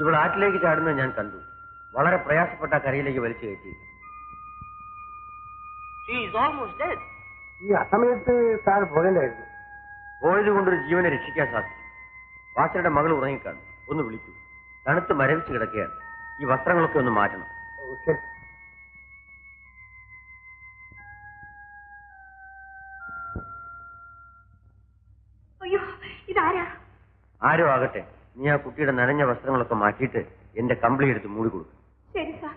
ഇവൾ ആറ്റിലേക്ക് ചാടുന്നത് ഞാൻ കണ്ടു. വളരെ പ്രയാസപ്പെട്ട കരയിലേക്ക് വലിച്ചു കയറ്റി. ഈ അസമയത്ത് സാർ പോകേണ്ടായിരുന്നു. പോയത് കൊണ്ടൊരു ജീവനെ രക്ഷിക്കാൻ സാധിക്കും. വാച്ചരുടെ മകൾ ഉറങ്ങിക്കാണും. ഒന്ന് വിളിക്കൂ. തണുത്ത് മരവിച്ച് കിടക്കുകയാണ്. ഈ വസ്ത്രങ്ങളൊക്കെ ഒന്ന് മാറ്റണം. ശരി. ആരോ ആകട്ടെ, നീ ആ കുട്ടിയുടെ നനഞ്ഞ വസ്ത്രങ്ങളൊക്കെ മാറ്റിയിട്ട് എന്റെ കമ്പിളി എടുത്ത് മൂടി കൊടുക്കും. ശരി sir.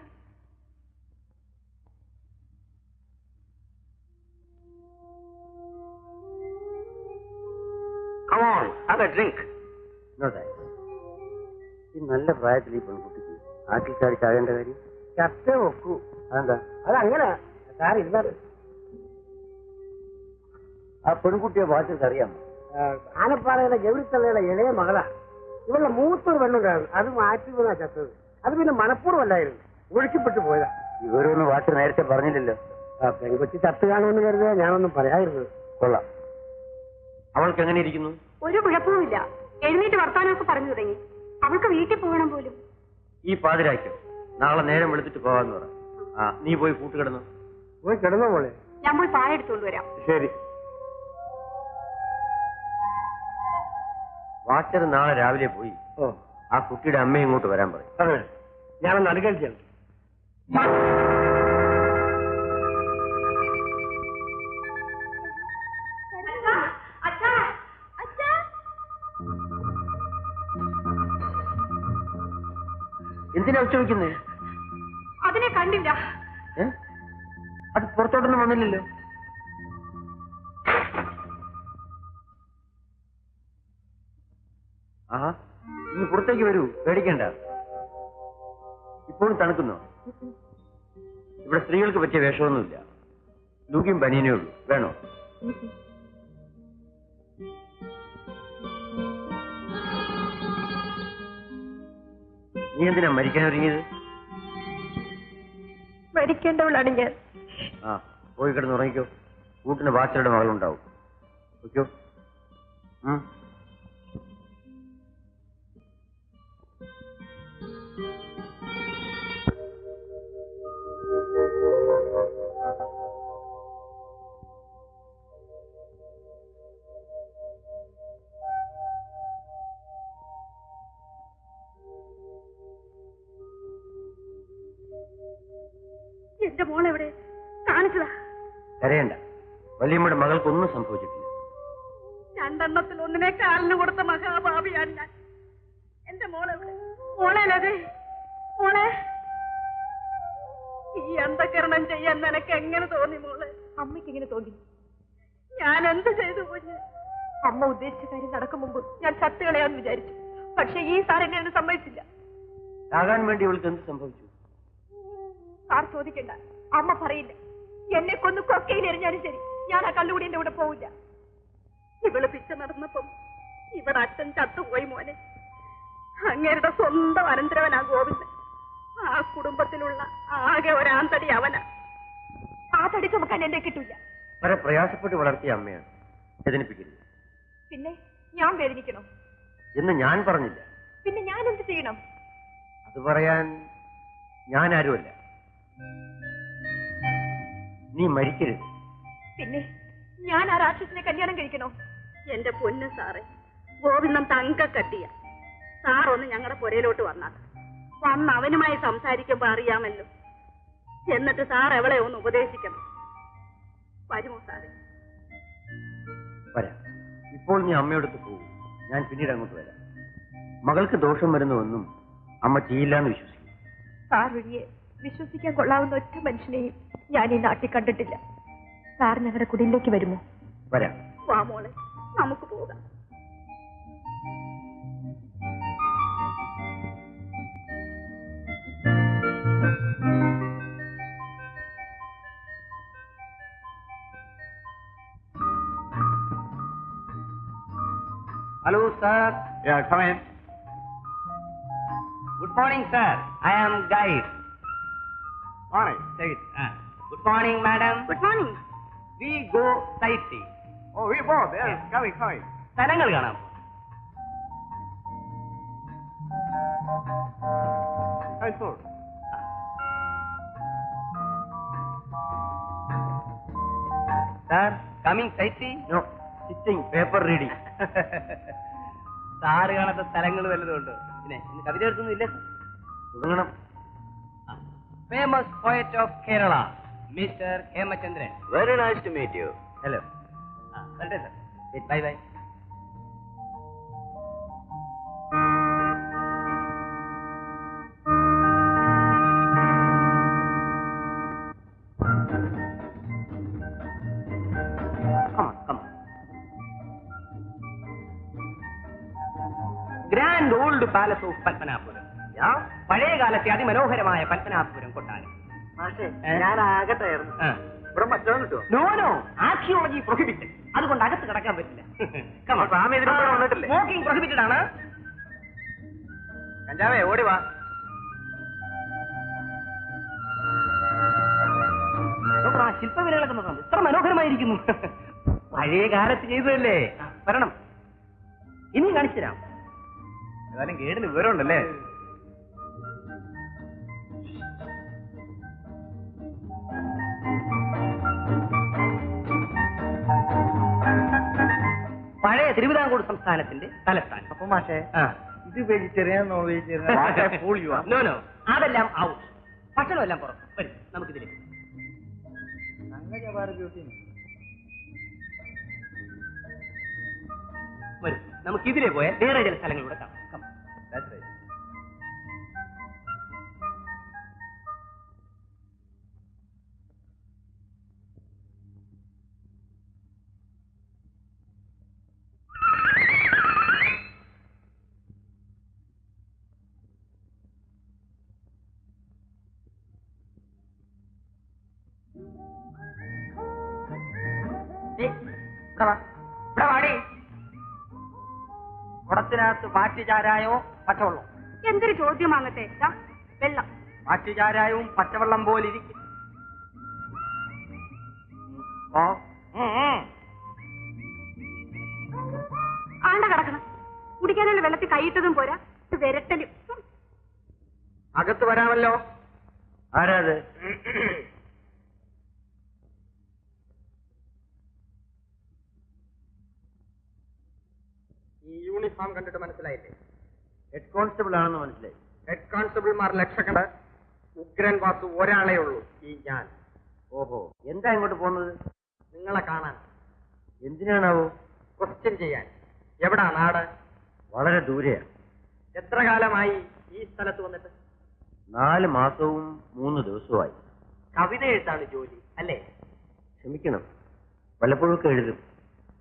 Come on, have a drink. No thanks. ഈ നല്ല പ്രായത്തിൽ ഈ പെൺകുട്ടിക്ക് ആറ്റിൽ ചാടി ചാകേണ്ട കാര്യം ചത്ത വെക്കൂ. അതെന്താ? അതങ്ങനെ സാർ ഇരുന്നത്. ആ പെൺകുട്ടിയെ വാച്ചർക്ക് അറിയാമോ? ആനപ്പാറയിലെ ജവിളിത്തള്ളയുടെ ഇളയ മകളാ. ഇവളുടെ മൂത്തൊരു പെണ്ണുണ്ടായിരുന്നു. അത് മാറ്റി വീണാ ചത്തത്. അത് പിന്നെ മനഃപൂർവ്വമല്ലായിരുന്നു, ഒഴുക്കിപ്പെട്ടു പോയതാ. ഇവരൊന്നും വാച്ചർ നേരത്തെ പറഞ്ഞില്ലല്ലോ. പെൺകൊച്ചി ചത്ത് കാണുമെന്ന് കരുതിയാ ഞാനൊന്നും പറയാതിരുന്നത്. കൊള്ളാം. അവൾക്ക് എങ്ങനെ ഇരിക്കുന്നു? ഒരു കുഴപ്പവുമില്ല. എഴുന്നേറ്റ് വർത്താനമൊക്കെ പറഞ്ഞു തുടങ്ങി. അവൾക്ക് വീട്ടിൽ പോകണം പോലും. ഈ പാതിരായ്ക്കും നാളെ നേരം വെളുത്തിട്ട് പോകാന്ന് പറ. നീ പോയി കൂട്ടുകിടന്നു. പോയി കിടന്നോ മോളെ? ഞാൻ പോയി പായ എടുത്തോണ്ട് വരാം. ശരി. വാച്ചർ നാളെ രാവിലെ പോയി ആ കുട്ടിയുടെ അമ്മ ഇങ്ങോട്ട് വരാൻ പറയും. അതെ, ഞാനൊന്ന് അനുകരിച്ചാണ്. എന്തിനാ ഉച്ചവെക്കുന്നേ? അതിനെ കണ്ടില്ല. അത് പുറത്തോട്ടൊന്നും വന്നില്ലല്ലോ. ആഹാ, ഇനി പുറത്തേക്ക് വരൂ, പേടിക്കണ്ട. ഇപ്പോഴും തണുക്കുന്നോ? ഇവിടെ സ്ത്രീകൾക്ക് പറ്റിയ വേഷമൊന്നുമില്ല. ലുക്കിയും പനീനേ ഉള്ളൂ. വേണോ? നീ എന്തിനാ മരിക്കാൻ ഒരുങ്ങിയത്? മരിക്കേണ്ടവളാണ് ഞാൻ. പോയി കിടന്ന് ഉറങ്ങിക്കോ. കൂട്ടിന് വാച്ചറുടെ മകളുണ്ടാവും. ഓക്കോ? എന്റെ മോളെവിടെ? കാണിച്ചതാ. കരയണ്ട. വല്യമ്മയുടെ മകൾക്കൊന്നും സംഭവിച്ചിട്ടില്ല. രണ്ടെണ്ണത്തിൽ ഒന്നിനെ കാലിന് കൊടുത്ത മഹാഭാവിയാണ് ഞാൻ. എന്റെ മോളെവിടെ? മോളേലതെ മോളെ. ഈ അന്ധകരണം ചെയ്യാൻ നിനക്ക് എങ്ങനെ തോന്നി മോളെ? അമ്മയ്ക്ക് എങ്ങനെ തോന്നി? ഞാൻ എന്ത് ചെയ്തു കുഞ്ഞ്? അമ്മ ഉദ്ദേശിച്ച കാര്യം നടക്കും മുമ്പ് ഞാൻ ചത്തുകളയാന്ന് വിചാരിച്ചു. പക്ഷെ ഈ സാർ എന്നെ സമ്മതിച്ചില്ല. ആകാൻ വേണ്ടി ഇവൾക്ക് എന്ത് സംഭവിച്ചു? സാർ ചോദിക്കണ്ട, അമ്മ പറയില്ല. എന്നെ കൊന്ന് കൊക്കയിൽ എറിഞ്ഞാലും ശരി, ഞാൻ ആ കള്ളുകൂടിന്റെ കൂടെ പോവില്ല. ഇവള് പിച്ച നടന്നപ്പം ഇവിടെ അച്ഛൻ ചത്തുപോയി മോനെ. അങ്ങേരുടെ സ്വന്തം അനന്തരവനാ ഗോവിന്ദൻ. ആ കുടുംബത്തിലുള്ള ആകെ ഒരാന്തടി അവനാ. ആ തടി ചുമക്കാൻ എന്നെ കിട്ടൂല. വളരെ പ്രയാസപ്പെട്ട് വളർത്തിയ അമ്മയാണ്. വേദനിപ്പിക്കരുത്. പിന്നെ ഞാൻ വേദനിക്കണോ എന്ന് ഞാൻ പറഞ്ഞില്ല. പിന്നെ ഞാൻ എന്ത് ചെയ്യണം? അത് പറയാൻ ഞാൻ ആരുമല്ല. നീ മരിക്കരുത്. പിന്നെ ഞാൻ ആ രാക്ഷസിനെ കല്യാണം കഴിക്കണോ? എന്റെ പൊന്ന് സാറേ, ഗോവിന്ദൻ തങ്കക്കട്ടിയ. സാറൊന്ന് ഞങ്ങളുടെ പുരയിലോട്ട് വന്നാൽ വന്ന് അവനുമായി സംസാരിക്കുമ്പോ അറിയാമല്ലോ. എന്നിട്ട് സാർ എവളെ ഒന്ന് ഉപദേശിക്കണം. വരുമോ സാറേ? വരാം. ഇപ്പോൾ നീ അമ്മയോടത്ത് പോകും. ഞാൻ പിന്നീട് അങ്ങോട്ട് വരാം. മകൾക്ക് ദോഷം വരുന്നുവെന്നും അമ്മ ചെയ്യില്ലാന്ന് വിശ്വസിക്കും. സാർ വഴിയെ വിശ്വസിക്കാൻ കൊള്ളാവുന്ന ഒറ്റ മനുഷ്യനെയും ഞാൻ ഈ നാട്ടിൽ കണ്ടിട്ടില്ല. സാർ ഞങ്ങളുടെ കുടിലേക്ക് വരുമോ? വരാം. വാ മോളെ, നമുക്ക് പോകാം. Hello, sir. Yeah, come in. Good morning, sir. I am guide. Morning. Take it. Good morning, madam. Good morning. We go sightseeing. Oh, we both. Yes, coming. സ്ഥലങ്ങൾ കാണാം. And so. Sir, coming sightseeing? No, sitting, paper reading. Sir കാണാത്ത സ്ഥലങ്ങൾ വല്ലതുമുണ്ടോ? പിന്നെ ഇന്ന് കവിത എഴുതുന്നില്ല? തുടങ്ങണം. Famous poet of Kerala, mister Hemachandran. Very nice to meet you. Hello. വരട്ടെ sir. Bye bye. Grand old palace of Padmanabhapuram. പഴയ കാലത്തെ അതിമനോഹരമായ പത്മനാഭപുരം കൊട്ടാരം. ഞാൻ ആകട്ടായിരുന്നു. ഇവിടെ മറ്റോ കിട്ടുമോ? No no, archaeology prohibited. അതുകൊണ്ട് അകത്ത് കടക്കാൻ പറ്റില്ല. വന്നിട്ടില്ലേ? സ്മോക്കിംഗ് പ്രൊഹിബിറ്റഡ് ആണ്. കഞ്ചാവേ ഓടി വാ. ആ ശില്പവിലകളൊക്കെ നോക്കാം, ഇത്ര മനോഹരമായിരിക്കുന്നു. പഴയ കാലത്ത് ചെയ്തതല്ലേ. വരണം, ഇനിയും കാണിച്ചു തരാം. ഏതായാലും ഗേഡിന് വിവരമുണ്ടല്ലേ? പഴയ തിരുവിതാംകൂർ സംസ്ഥാനത്തിന്റെ തലസ്ഥാനം. അപ്പൊ മാഷേ, ഇത് vegetarian non vegetarian? No no, അതെല്ലാം ഔട്ട്. ഭക്ഷണമെല്ലാം പുറത്ത്. വരും, നമുക്കിതിലേക്ക് വരും. നമുക്കിതിലെ പോയാൽ വേറെ ചില സ്ഥലങ്ങളിലൂടെ കാണാം. കുടത്തിനകത്ത് മാറ്റുചാരായോ പച്ചവെള്ളം? എന്തൊരു ചോദ്യമാകട്ടെ. വെള്ളം. മാറ്റുചാരായവും പച്ചവെള്ളം പോലിരിക്കും. ആണ്ട കിടക്കണം. കുടിക്കാനുള്ള വെള്ളത്തിൽ കൈയിട്ടതും പോരാ, വിരട്ടലും. അകത്ത് വരാമല്ലോ. ആരാത്? ഈ യൂണിഫോം കണ്ടിട്ട് മനസ്സിലായില്ലേ? ഹെഡ് കോൺസ്റ്റബിൾ ആണെന്ന് മനസ്സിലായി. ഹെഡ് കോൺസ്റ്റബിൾമാർ ലക്ഷക്കണ, ഉഗ്രൻ വാസു ഒരാളേ ഉള്ളൂ, ഈ ഞാൻ. ഓഹോ, എന്താ ഇങ്ങോട്ട് പോകുന്നത്? നിങ്ങളെ കാണാൻ. എന്തിനാണാവോ? ക്വസ്റ്റ്യൻ ചെയ്യാൻ. എവിടാ നാട്? വളരെ ദൂരെയാണ്. എത്ര കാലമായി ഈ സ്ഥലത്ത് വന്നിട്ട്? 4 മാസവും 3 ദിവസവുമായി. കവിത എഴുത്താണ് ജോലി അല്ലേ? ക്ഷമിക്കണം, വല്ലപ്പോഴൊക്കെ എഴുതും.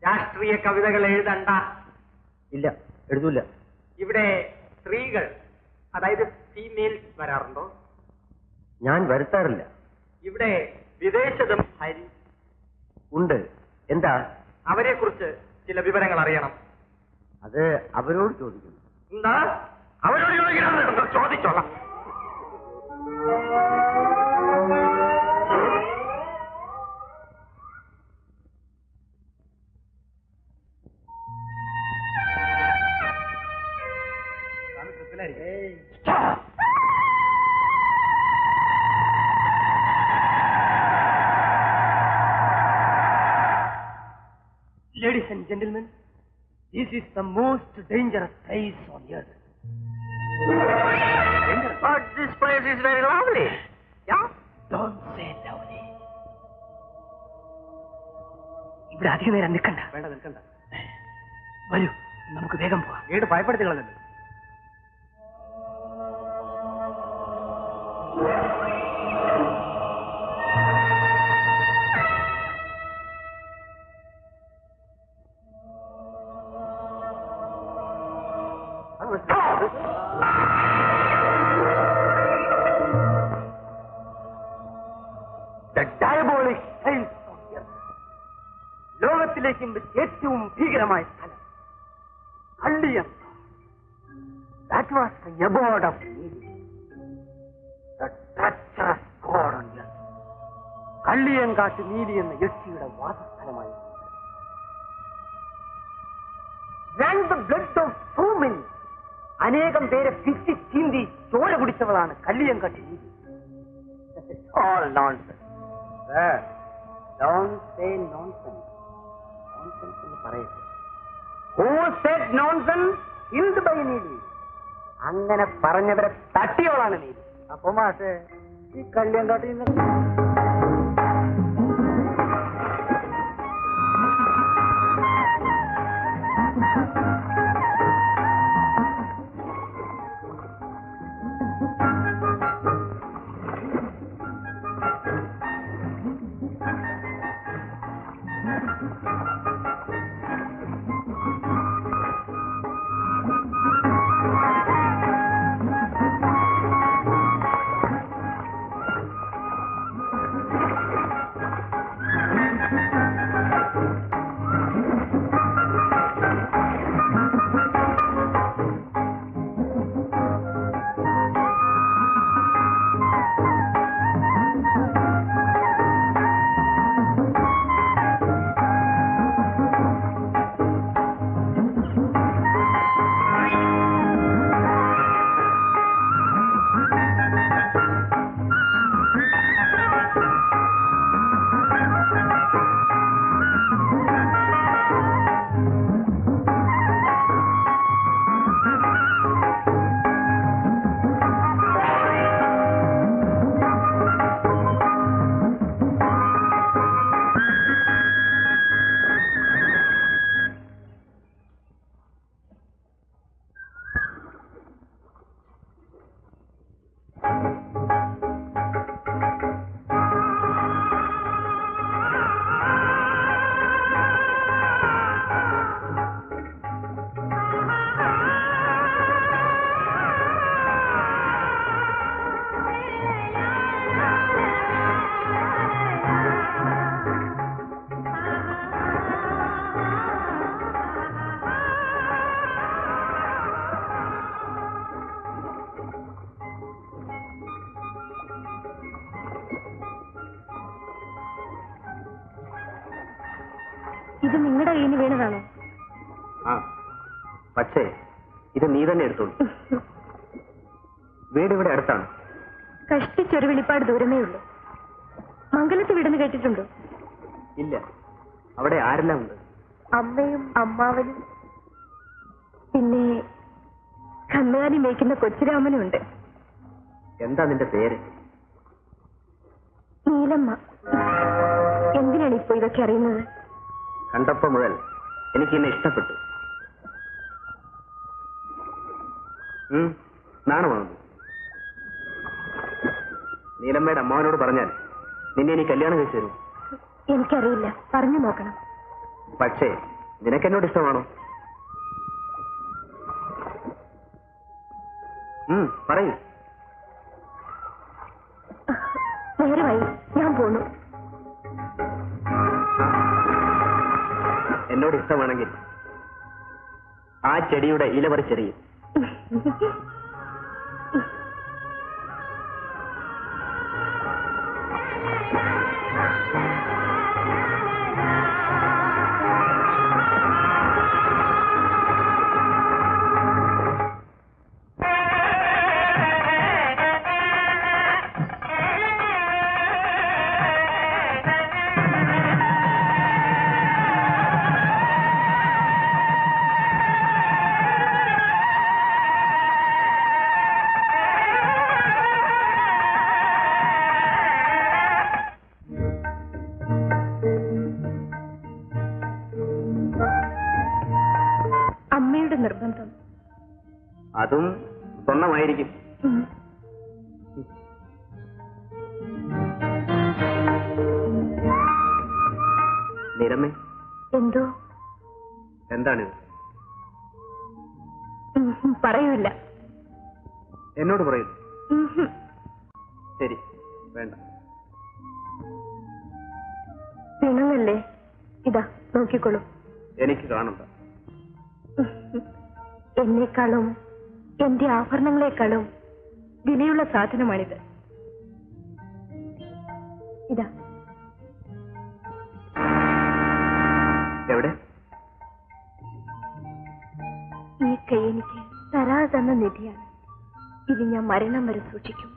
രാഷ്ട്രീയ കവിതകൾ എഴുതണ്ട. ഇല്ല, എഴുതൂല. ഇവിടെ സ്ത്രീകൾ, അതായത് ഫീമെയിൽസ് വരാറുണ്ടോ? ഞാൻ വരുത്താറില്ല. ഇവിടെ വിദേശത്തും ഹരി ഉണ്ട്. എന്താ? അവരെ കുറിച്ച് ചില വിവരങ്ങൾ അറിയണം. അത് അവരോട് ചോദിക്കുന്നു. എന്താ? അവരോട് ചോദിക്കണം. ചോദിച്ചോളാം. Ladies and gentlemen, this is the most dangerous place on earth. But this place is very lovely. Yeah? Don't say lovely. ഇവിടെ അധികം നേരം നിൽക്കണ്ട. വേണ്ട, നിൽക്കണ്ട. വരൂ, നമുക്ക് വേഗം പോവാം. വീട് ഭയപ്പെടുത്തി കളഞ്ഞു. ലോകത്തിലേക്കും ഏറ്റവും ഭീകരമായ സ്ഥലം കള്ളിയം. That was the abode of evil. The treacherous god on earth. Kalliyankattu Neeli എന്ന യക്ഷിയുടെ വാസസ്ഥലമായി. Drank the blood of so many. അനേകം പേരെ പിച്ചി ചീന്തി ചിന്തി ചോര കുടിച്ചവളാണ് കല്ലിയങ്കാട്ട് നീതി. All nonsense. Sir, don't say nonsense. Nonsense എന്ന് പറയരുത്. Who said nonsense? Killed by നീതി. അങ്ങനെ പറഞ്ഞവരെ തട്ടിയോളാണ് നീതി. അപ്പൊ മാഷേ ഈ കല്ലിയങ്കാട്ടിൽ നിന്ന് ഇത് നിങ്ങളുടെ കയ്യിൽ നിന്ന് വീണതാണോ? ആ, പക്ഷേ ഇത് നീ തന്നെ എടുത്തോളൂ. വീട് ഇവിടെ അടുത്താണ്. കഷ്ടിച്ചൊരു വെളിപ്പാട് ദൂരമേ ഉള്ളൂ. മംഗലത്ത് വീടെന്ന് കേട്ടിട്ടുണ്ടോ? ഇല്ല. അവിടെ ആരെല്ലാം ഉണ്ട്? അമ്മയും അമ്മാവനും പിന്നെ കന്നുകാലി മേയ്ക്കുന്ന കൊച്ചുരാമനും ഉണ്ട്. എന്താ നിന്റെ പേര്? നീലമ്മ. എന്തിനാണ് ഇപ്പോ ഇതൊക്കെ അറിയുന്നത്? കണ്ടപ്പോ മുതൽ എനിക്ക് എന്നെ ഇഷ്ടപ്പെട്ടു. നാണമാണോ? നീലമ്മയുടെ അമ്മാവനോട് പറഞ്ഞാൽ നിന്നെ എനിക്ക് കല്യാണം കഴിച്ചു തരും. എനിക്കറിയില്ല, പറഞ്ഞു നോക്കണം. പക്ഷേ നിനക്കെന്നോട് ഇഷ്ടമാണോ? പറയൂ. നേരമായി, ഞാൻ പോണു. എന്നോട് ഇഷ്ടമാണെങ്കിൽ ആ ചെടിയുടെ ഇല പറിച്ചെറിയും. നിർബന്ധം. അതും സ്വർണ്ണമായിരിക്കും. നിരമ്മേ, എന്തോ? എന്താണിത്? പറയൂല. എന്നോട് പറയൂ. ശരി, വേണ്ട. പിണങ്ങല്ലേ? ഇതാ നോക്കിക്കോളൂ. എനിക്ക് കാണണ്ട. എന്നെക്കാളും എന്റെ ആഭരണങ്ങളെക്കാളും വിലയുള്ള സാധനമാണിത്. ഇതാ. എവിടെ? ഈ കൈ എനിക്ക് തരാതെ തന്ന നിധിയാണ്. ഇത് ഞാൻ മരണം വരെ സൂക്ഷിക്കും.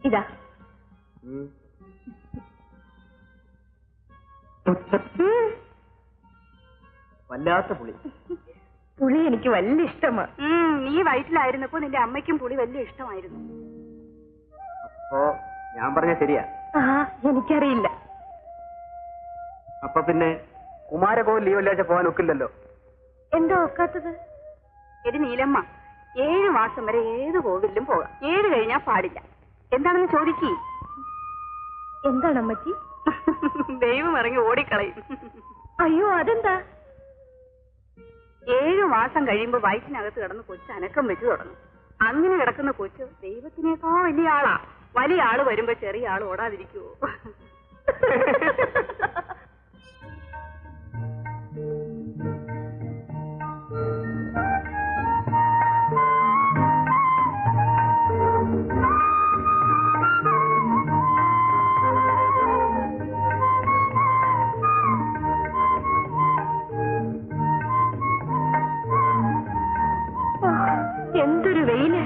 ഇതാ വല്ലാത്ത പുളി. പുളി എനിക്ക് വലിയ ഇഷ്ടമാ. നീ വയറ്റിലായിരുന്നപ്പോ നിന്റെ അമ്മയ്ക്കും പുളി വലിയ ഇഷ്ടമായിരുന്നു. അപ്പോ ഞാൻ പറഞ്ഞ ശരിയാ? എനിക്കറിയില്ല. അപ്പൊ പിന്നെ കുമാരകോവിൽ ലീവ് വെള്ളിയാഴ്ച പോകാൻ ഒക്കില്ലല്ലോ. എന്താ ഒക്കാത്തത്? എടി നീലമ്മ, 7 മാസം വരെ ഏത് കോവിലും പോകാം. 7 കഴിഞ്ഞാ പാടില്ല. എന്താണെന്ന് ചോദിക്കേ. എന്താണ് അമ്മച്ചി? ദൈവം ഇറങ്ങി ഓടിക്കളയും. അയ്യോ, അതെന്താ? 7 മാസം കഴിയുമ്പോ വയറ്റിനകത്ത് കിടന്ന് കൊച്ചു അനക്കം വെച്ച് തുടങ്ങും. അങ്ങനെ കിടക്കുന്ന കൊച്ചു ദൈവത്തിനേക്കാൾ വലിയ ആളാ. വലിയ ആള് വരുമ്പോ ചെറിയ ആള് ഓടാതിരിക്കുവോ? എന്തൊരു വെയില്!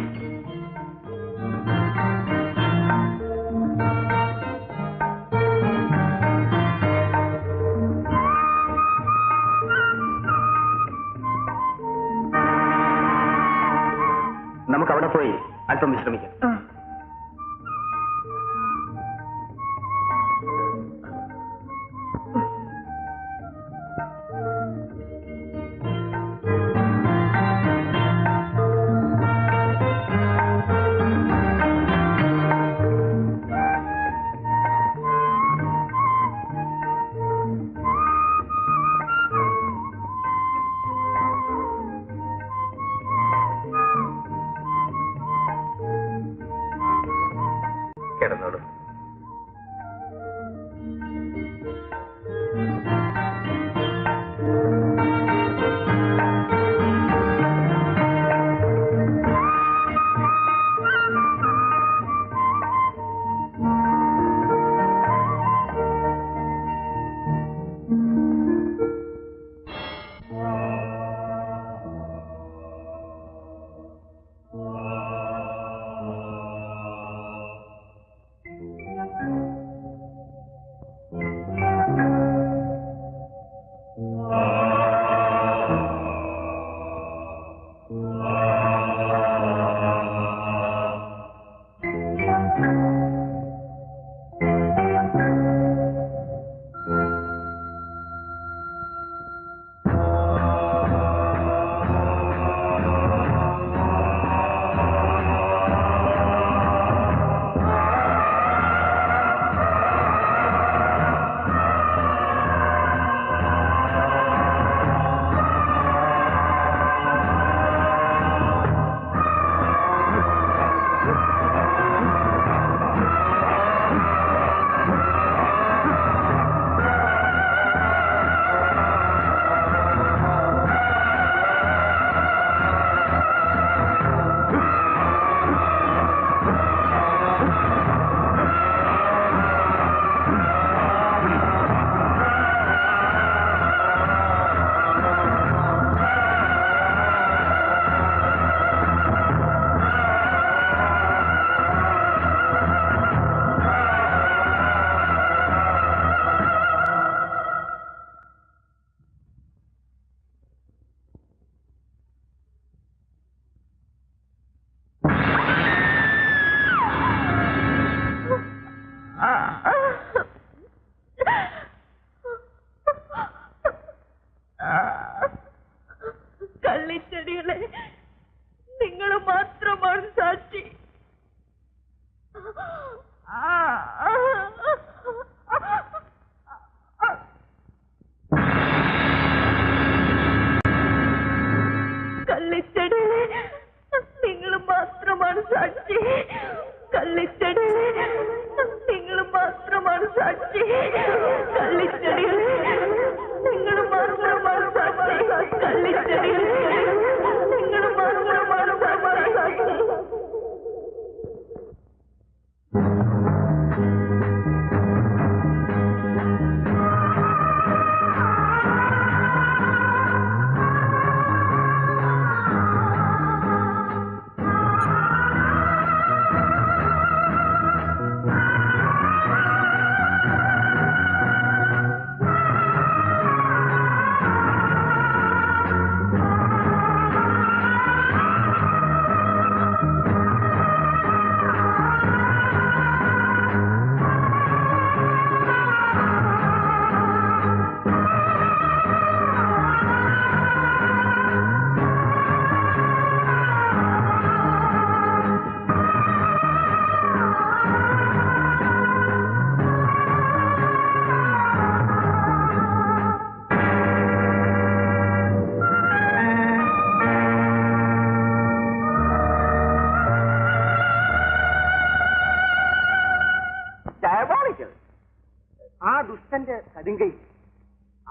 നമുക്ക് അവിടെ പോയി അല്പം വിശ്രമിക്കാം. കിടന്നോളൂ. കള്ളിച്ചെടികളെ, നിങ്ങൾ മാത്രമാണ് സാക്ഷി. സംഭവിച്ചത്. ആ ദുഷ്ടന്റെ കടുങ്കൈ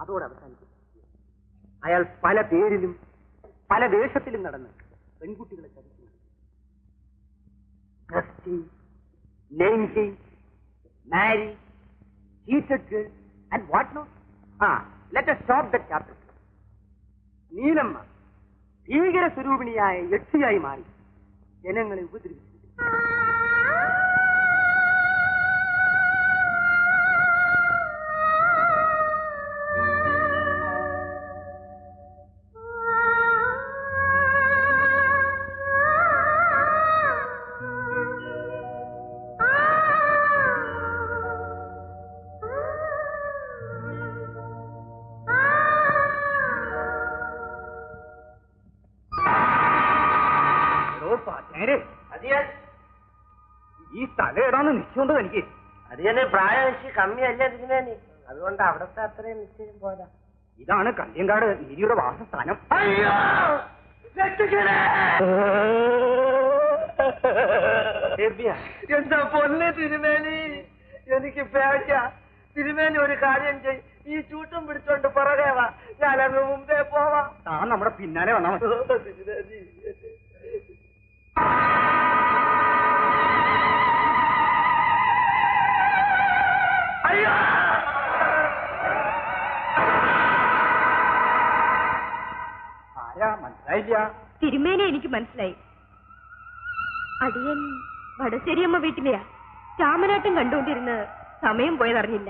അതോടെ അവസാനിക്കും. അയാൾ പല പേരിലും പല ദേശത്തിലും നടന്ന് പെൺകുട്ടികളെ ചതിക്കുന്നു. Dress change, name change, marry, cheated girl and what not. Let us stop that chapter. Neelamma ഭീകര സ്വരൂപിണിയായ യക്ഷിയായി മാറി ജനങ്ങളെ ഉപദ്രവിച്ചു. ഈ സ്ഥലം ഏതാന്ന് നിശ്ചയുണ്ടോ എനിക്ക്? അത് തന്നെ പ്രായം കമ്മിയല്ല ഇരിക്കുന്നേ, അതുകൊണ്ട് അവിടത്തെ അത്രയും നിശ്ചയം പോരാ. ഇതാണ് കല്യങ്കാട് നീരിയുടെ വാസസ്ഥാനം. എന്താ പൊന്നെ തിരുമേനി, എനിക്ക് പേടിച്ച. തിരുമേനി ഒരു കാര്യം ചെയ്, ഈ ചൂട്ടും പിടിച്ചോണ്ട് പുറകെ വാ, ഞാനങ്ങ് മുമ്പേ പോവാം. താൻ നമ്മുടെ പിന്നാലെ വന്നാ മതി. അയ്യോ, ആരാ മനസ്സിലായില്ല? തിരുമേനെ എനിക്ക് മനസ്സിലായി. അടിയൻ വടശ്ശേരിയമ്മ വീട്ടിലെയാ. രാമനാട്ടം കണ്ടുകൊണ്ടിരുന്ന് സമയം പോയതറിഞ്ഞില്ല.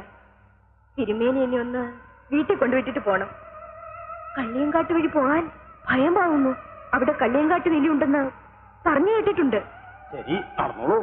തിരുമേനെ ഇനി ഒന്ന് വീട്ടിൽ കൊണ്ടുവിട്ടിട്ട് പോണം. കള്ളിയങ്കാട്ട് വഴി പോകാൻ ഭയമാവുന്നു. അവിടെ കള്ളിയങ്കാട്ട് വേലിയുണ്ടെന്ന് പറഞ്ഞു കേട്ടിട്ടുണ്ട്. ശരി, നടന്നോളൂ.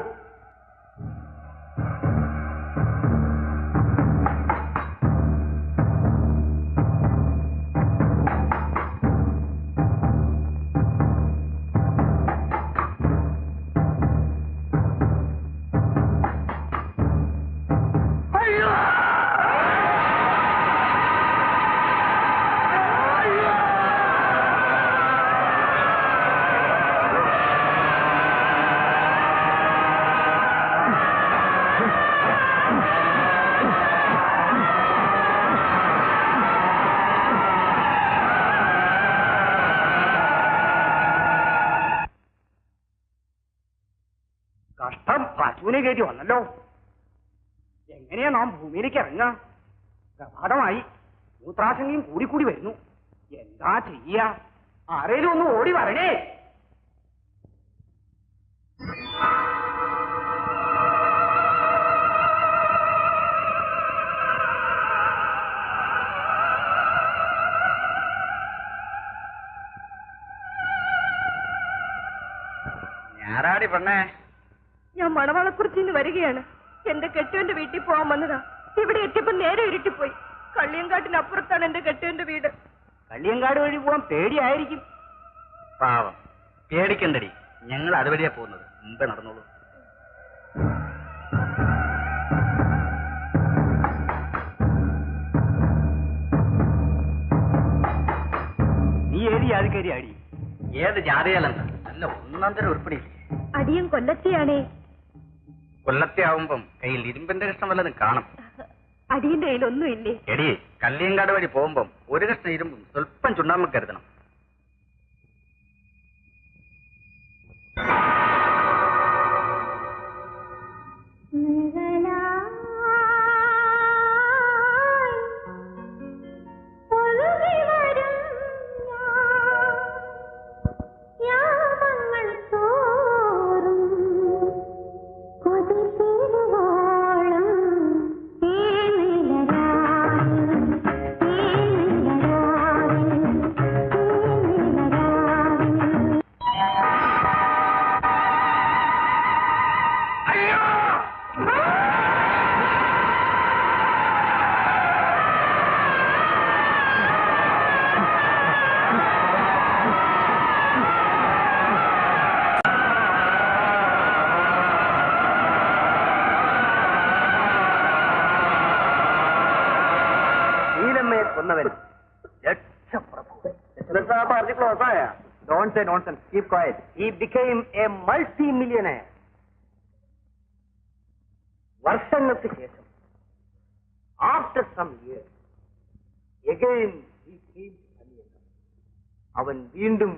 കഷ്ടം, പശുവിനെ കയറ്റി വന്നല്ലോ. എങ്ങനെയാ നാം ഭൂമിയിലേക്ക് ഇറങ്ങുക? പ്രഭാതമായി, മൂത്രാശങ്കയും കൂടിക്കൂടി വരുന്നു. എന്താ ചെയ്യ? ആരേലും ഒന്ന് ഓടി വരണേ. ഞാറാടി പെണ്ണേ. ഞാൻ മണവാളക്കുറിച്ചിന്ന് വരികയാണ്. എന്റെ കെട്ടുവന്റെ വീട്ടിൽ പോകാൻ വന്നതാ. ഇവിടെ എത്തിയപ്പോ നേരെ ഇരുട്ടിപ്പോയി. കള്ളിയങ്കാട്ടിനപ്പുറത്താണ് എന്റെ കെട്ടുവന്റെ വീട്. കള്ളിയങ്കാട് വഴി പോവാൻ പേടിയായിരിക്കും. പാവം, പേടിക്കണ്ടടി, ഞങ്ങൾ അതുവഴിയാ പോകുന്നത്. മുമ്പേ നടന്നോളൂ. നീ ഏത് ജാതിക്കാരി അടി? ഏത് ജാതിയാലെന്താ, നല്ല ഒന്നാം തരം ഉൾപ്പെടി. അടിയൻ കൊല്ലത്തെയാണേ. കൊല്ലത്തെ ആവുമ്പം കയ്യിൽ ഇരുമ്പിന്റെ കഷ്ണം വല്ലതും കാണും. അടിയന്റെ കയ്യിലൊന്നുമില്ലേ? എടി, കല്ലിയങ്കാട് വഴി പോകുമ്പം ഒരു കഷ്ണം ഇരുമ്പും സ്വല്പം ചുണ്ണാമ്പ് കരുതണം. കൊന്നവൻ രക്ഷപ്രഭു. Don't say nonsense. Keep quiet. He became a multi-millionaire. വർഷങ്ങൾക്ക് ശേഷം After some years, again he came to Kalliyangar. അവൻ വീണ്ടും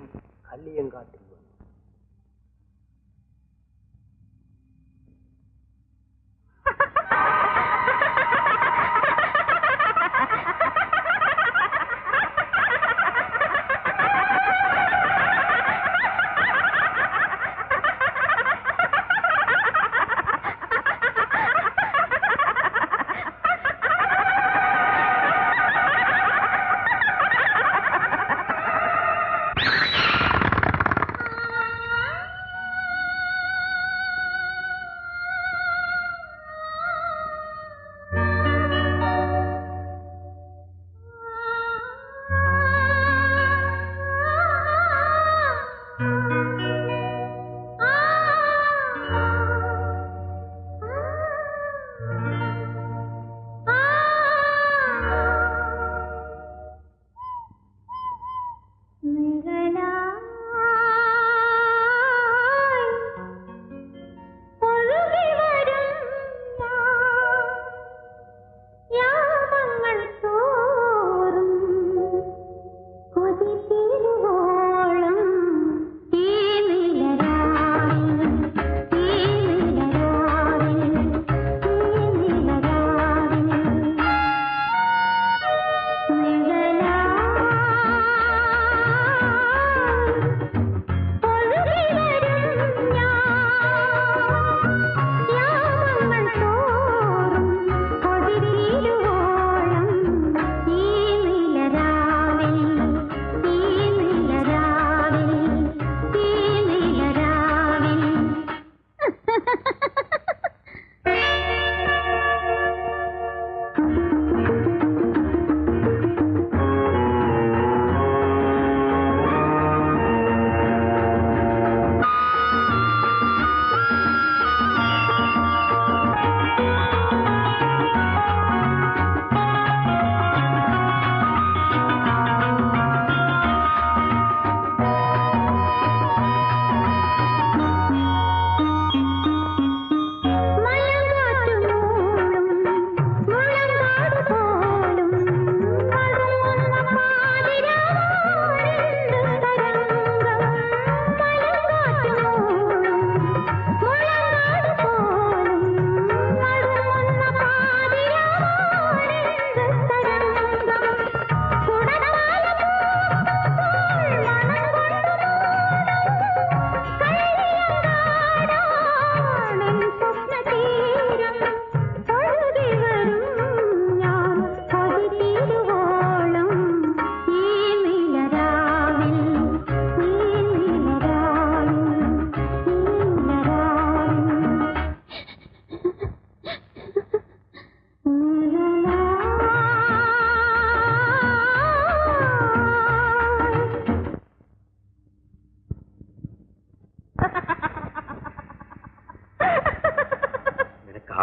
കള്ളിയങ്കാട്ടിൽ വന്നു.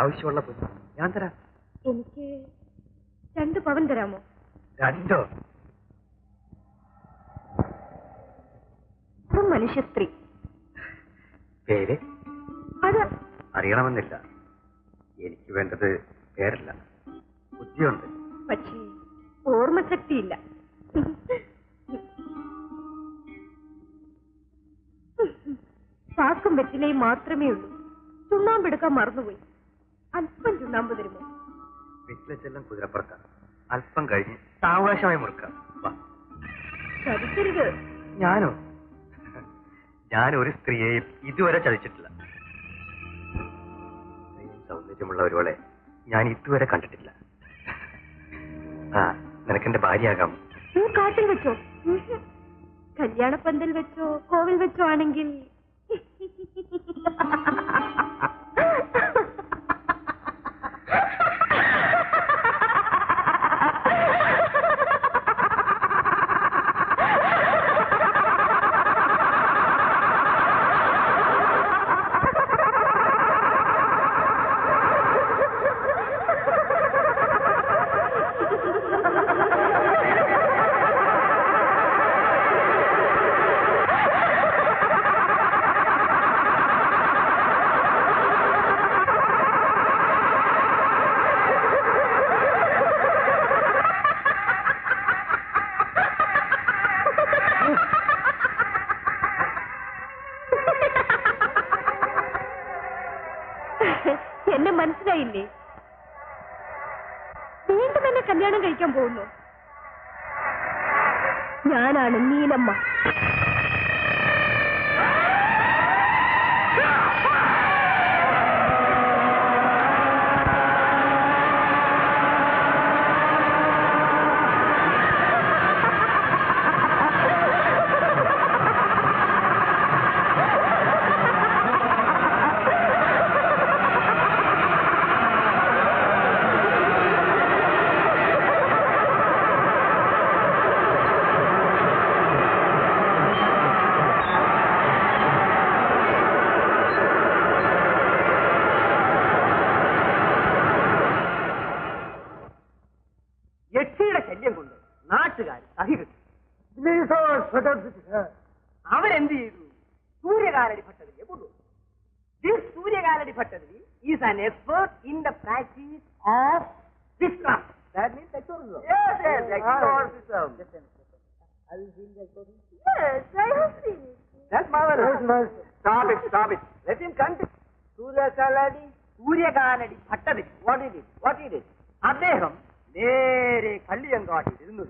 ആവശ്യമുള്ള ഞാൻ തരാം. എനിക്ക് 2 പവൻ തരാമോ? 2? മനുഷ്യ സ്ത്രീ. പേര് അത് അറിയണമെന്നില്ല. എനിക്ക് വേണ്ടത് പേരല്ല, ബുദ്ധിയുണ്ട്. പക്ഷേ ഓർമ്മശക്തിയില്ല. പാക്കും വെറ്റിലയും മാത്രമേ ഉള്ളൂ. ചുണ്ണാമ്പെടുക്കാൻ മറന്നുപോയി. അല്പം ചുണ്ണാമ്പ് തരുമോ? വെറ്റിലെല്ലാം കുതിരപ്പുറത്താണ്. അല്പം കഴിഞ്ഞ് സാവകാശമായി മുറുക്കാം. ചതിക്കരുത്. ഞാനോ? ഞാൻ ഒരു സ്ത്രീയെയും ഇതുവരെ ചതിച്ചിട്ടില്ല. സൗന്ദര്യമുള്ള ഒരുവളെ ഞാൻ ഇതുവരെ കണ്ടിട്ടില്ല. നിനക്കെന്റെ ഭാര്യയാകാം. നീ കാട്ടിൽ വെച്ചോ? കല്യാണപ്പന്തൽ വെച്ചോ കോവിൽ വെച്ചോ ആണെങ്കിൽ എന്നെ കല്യാണം കഴിക്കാൻ പോകുന്നു. ഞാനാണ് നീലമ്മ. യക്ഷിയുടെ ശല്യം കൊണ്ട് നാട്ടുകാർ സഹികെട്ടു. അവരെന്ത് ചെയ്തു? സൂര്യകാലടി ഭട്ടതിരിയെ കൊണ്ടു. This Suryakaladi Bhattathiri is an expert in the practice of Vikram. That means exorcism. Yes, exorcism. Have you seen the exorcism? Yes, I have seen it. That's marvelous. Stop it. Let him continue. Suryakaladi Bhattathiri. What he did? അദ്ദേഹം നേരെ കള്ളിയങ്കാട്ടിൽ ഇരുന്നു.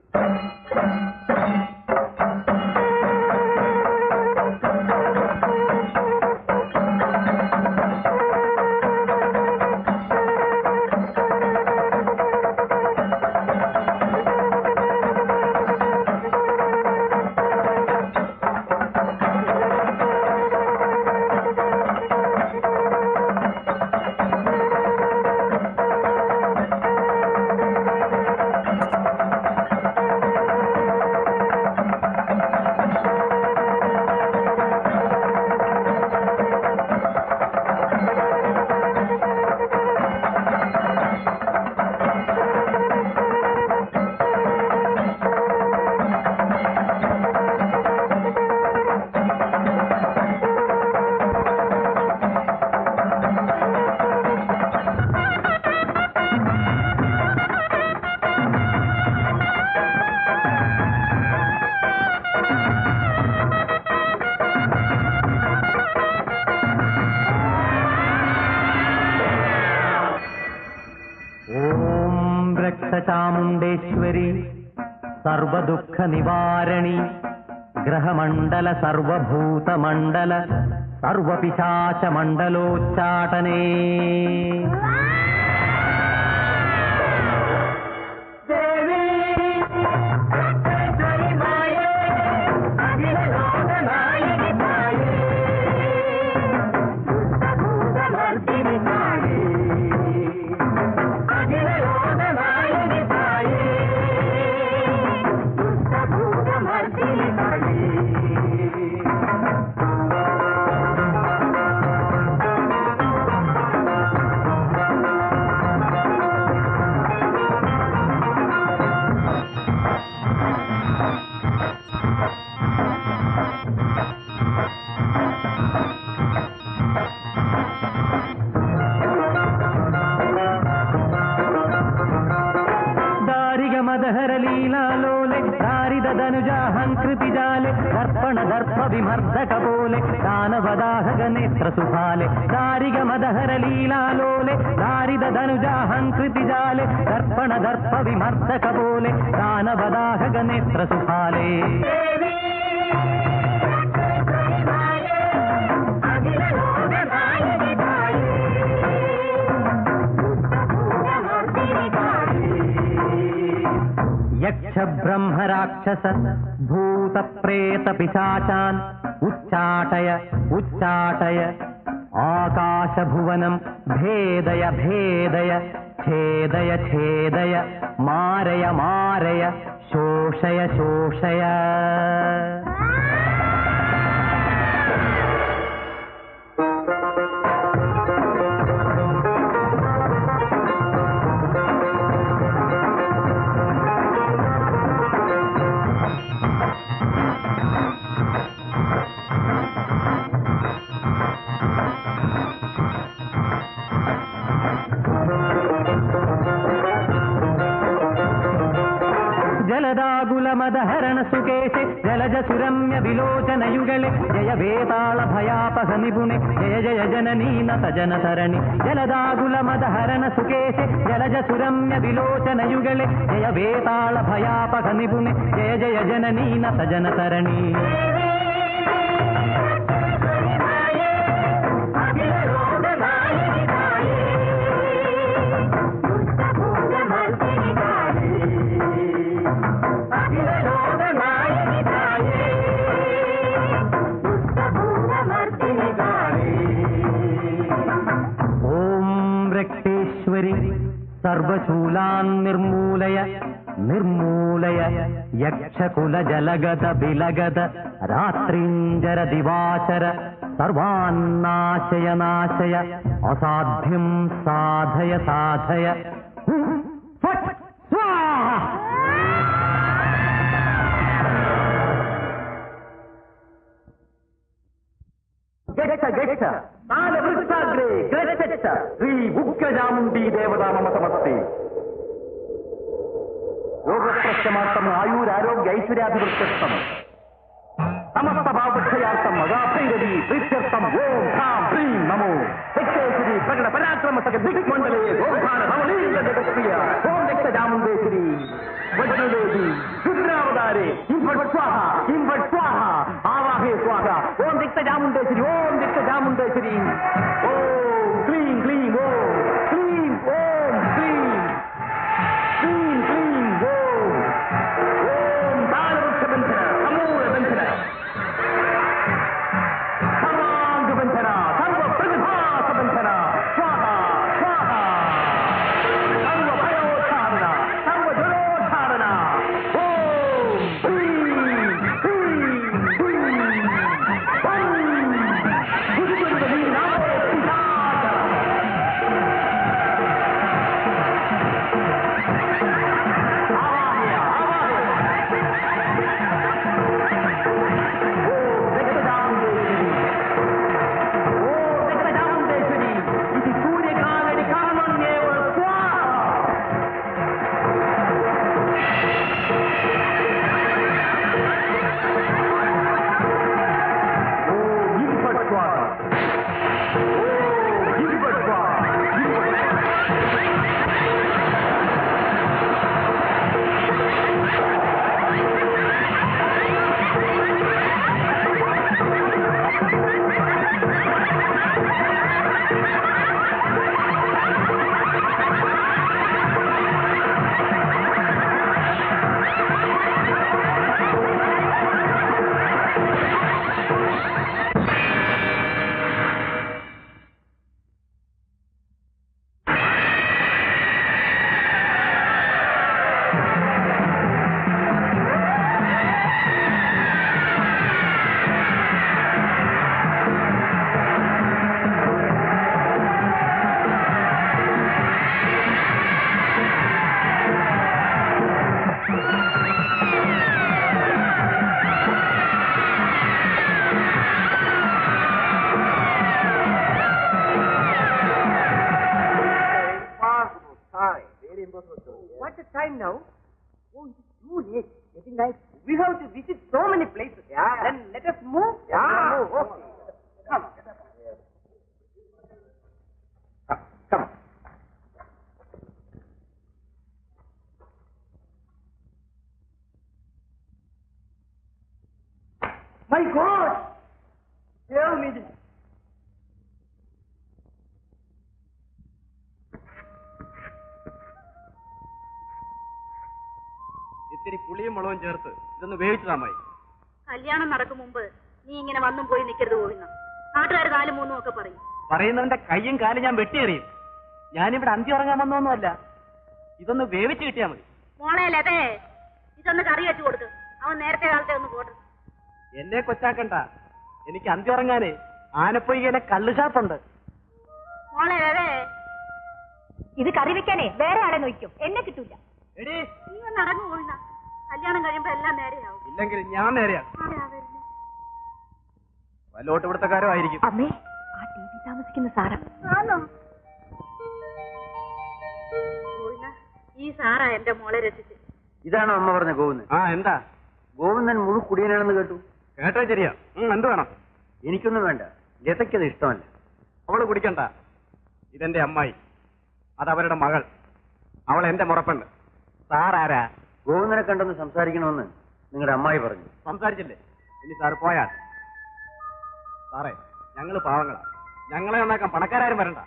चामुण्डेश्वरी सर्वदुःख निवारणी ग्रहमण्डल सर्वभूतमण्डल सर्वपिशाच मण्डलोच्चाटने विमर्दकपोले दानवदाहगनेत्रसुभाले दारिगमदहरलीलालोले दारिदधनुजाहङ्कृतिजाले दर्पणदर्पविमर्दकपोले दानवदाहगनेत्रसुभाले यक्ष ब्रह्म राक्षस भूत प्रेत पिशाचान् उच्चाटय उच्चाटय आकाश भुवनं भेदय भेदय छेदय छेदय मारय मारय शोषय शोषय ജലദാകുലമദഹരണ സുകേശെ ജലജ സുരമ്യ വിലോചനയുഗളെ ജയ വേതാള ഭയാപഹ നിപുണെ ജയ ജയ ജനനീനത ജനതരണി ജലദാകുലമദഹരണ സുകേശെ ജലജ സുരമ്യ വിലോചനയുഗളെ ജയ വേതാള ഭയാപഹ നിപുണെ ജയ ജയ ജനനീനത ജനതരണി സർവശൂലാൻ നിർമൂലയ നിർമൂലയ യക്ഷകുല ജലഗത ബിലഗത രാത്രിഞ്ചര ദിവാചര സർവാന്നാശയ നാശയ അസാധ്യം സാധയ സാധയ ശ്രീ ഉഗ്രജാമുണ്ഡീ ദേവതാ മമ സമസ്തേ യോഗപ്രശ്യമാർത്ഥം ആയുരാരോഗ്യ ഐശ്വര്യാഭിവൃദ്ധം സമസ്ത ഭാവക്ഷയാർത്ഥം അഗാഭൈരവി പ്രീത്യർത്ഥം ഓം ഹാം ഹ്രീം നമോ രക്തേശ്വരി പ്രകട പരാക്രമ സക ദിഗ്മണ്ഡലേ ഗോധാന ഭവനീയ ജഗത്പ്രിയ ഓം രക്തജാമുണ്ടേശ്വരി വജ്രദേവി രുദ്രാവതാരേ ഇംഫട് സ്വാഹ ഇംഫട് സ്വാഹ ആവാഹേ സ്വാഹ ഓം രക്തജാമുണ്ടേശ്വരി ഓം രക്തജാമുണ്ടേശ്വരി ഓം ക്ലീം ക്ലീം ഓം ക്ലീം ഓം ക്ലീം ക്ലീം ക്ലീം ഓം ഓം താലവൃക്ഷബന്ധന സമൂല ബന്ധന സർവാംഗബന്ധന സർവപ്രതിഭാസബന്ധന സ്വാഹ സ്വാഹ സർവഭയോദ്ധാരണ സർവജലോദ്ധാരണ ഓം ഹ്രീം ഹ്രീം ഹ്രീം ഓം ഗുരുഗുരുവീ നാമേ പിശാച ആവാഹയ ആവാഹയ ഓം രക്തജാമുണ്ടേശ്വരി ഓം രക്തജാമുണ്ടേശ്വരി ഇത് സൂര്യകാലടി കാമന്യേവ സ്വാഹ ഓം ഇംഫട് സ്വാഹ ഓം ഇംഫട് സ്വാഹ What's the time now? Oh, it's too late. Getting night. We have to visit so many places. Yeah. Then let us move. Yeah. Move. Okay. Come. Come. My God! Tell me this. ഇത്തിരി പുളിയും മുളകും ചേർത്ത് ഇതൊന്ന് വേവിച്ചതാമായി. കല്യാണം നടക്കും മുമ്പ് നീ ഇങ്ങനെ വന്നും പോയി നിൽക്കരുത് പോയിന്ന നാട്ടുകാർ നാലും മൂന്നും ഒക്കെ പറയും. പറയുന്നവന്റെ കയ്യും കാലും ഞാൻ വെട്ടിയെറിയും. ഞാനിവിടെ അന്തി ഉറങ്ങാൻ വന്നൊന്നുമല്ല. ഇതൊന്ന് വേവിച്ച് കിട്ടിയാൽ മതി. മോളെ ലതേ, ഇതൊന്ന് കറി വെച്ച് കൊടുക്ക്. അവൻ നേരത്തെ കാലത്തെ ഒന്ന് പോട്ടെ. എന്നെ കൊച്ചാക്കണ്ട. എനിക്ക് അന്തി ഉറങ്ങാനേ ആനപ്പൊയ്കയിലെ കള്ളുഷാപ്പുണ്ട്. മോളെ ലതേ, ഇത് കറി വെക്കാനേ വേറെ ആളെ നോക്കും, എന്നെ കിട്ടൂല. എടീ, നീ ഒന്ന് അടങ്ങു പോയിന്ന. കല്യാണം കഴിയുമ്പോ എല്ലാം നേരെയാവും. ഇല്ലെങ്കിൽ ഞാൻ നേരെയാ. വല്ലോട്ട് ഇവിടുത്തെക്കാരോ ആയിരിക്കും. അമ്മേ, ആ ടി വി താമസിക്കുന്ന സാറാ. ആണോ? പോയിന്ന, ഈ സാറാ എന്റെ മോളെ രക്ഷിച്ച്. ഇതാണോ അമ്മ പറഞ്ഞ ഗോവിന്ദൻ? ആ എന്താ? ഗോവിന്ദൻ മുഴുക്കുടിയനാണെന്ന് കേട്ടു. കേട്ടോ ശരിയാ. എന്ത് വേണം? എനിക്കൊന്നും വേണ്ട. ലതയ്ക്കത് ഇഷ്ടമല്ല. അവള് കുടിക്കണ്ട. ഇതെന്റെ അമ്മായി, അതവരുടെ മകൾ. അവൾ എന്റെ മുറപ്പുണ്ട്. സാറാരാ? ഗോവിന്ദനെ കണ്ടെന്ന് സംസാരിക്കണമെന്ന് നിങ്ങളുടെ അമ്മായി പറഞ്ഞു. സംസാരിച്ചില്ലേ? ഇനി സാറ് പോയാൽ. സാറേ, ഞങ്ങള് പാവങ്ങളാ. ഞങ്ങളെ നന്നാക്കാൻ പണക്കാരും വരണ്ട.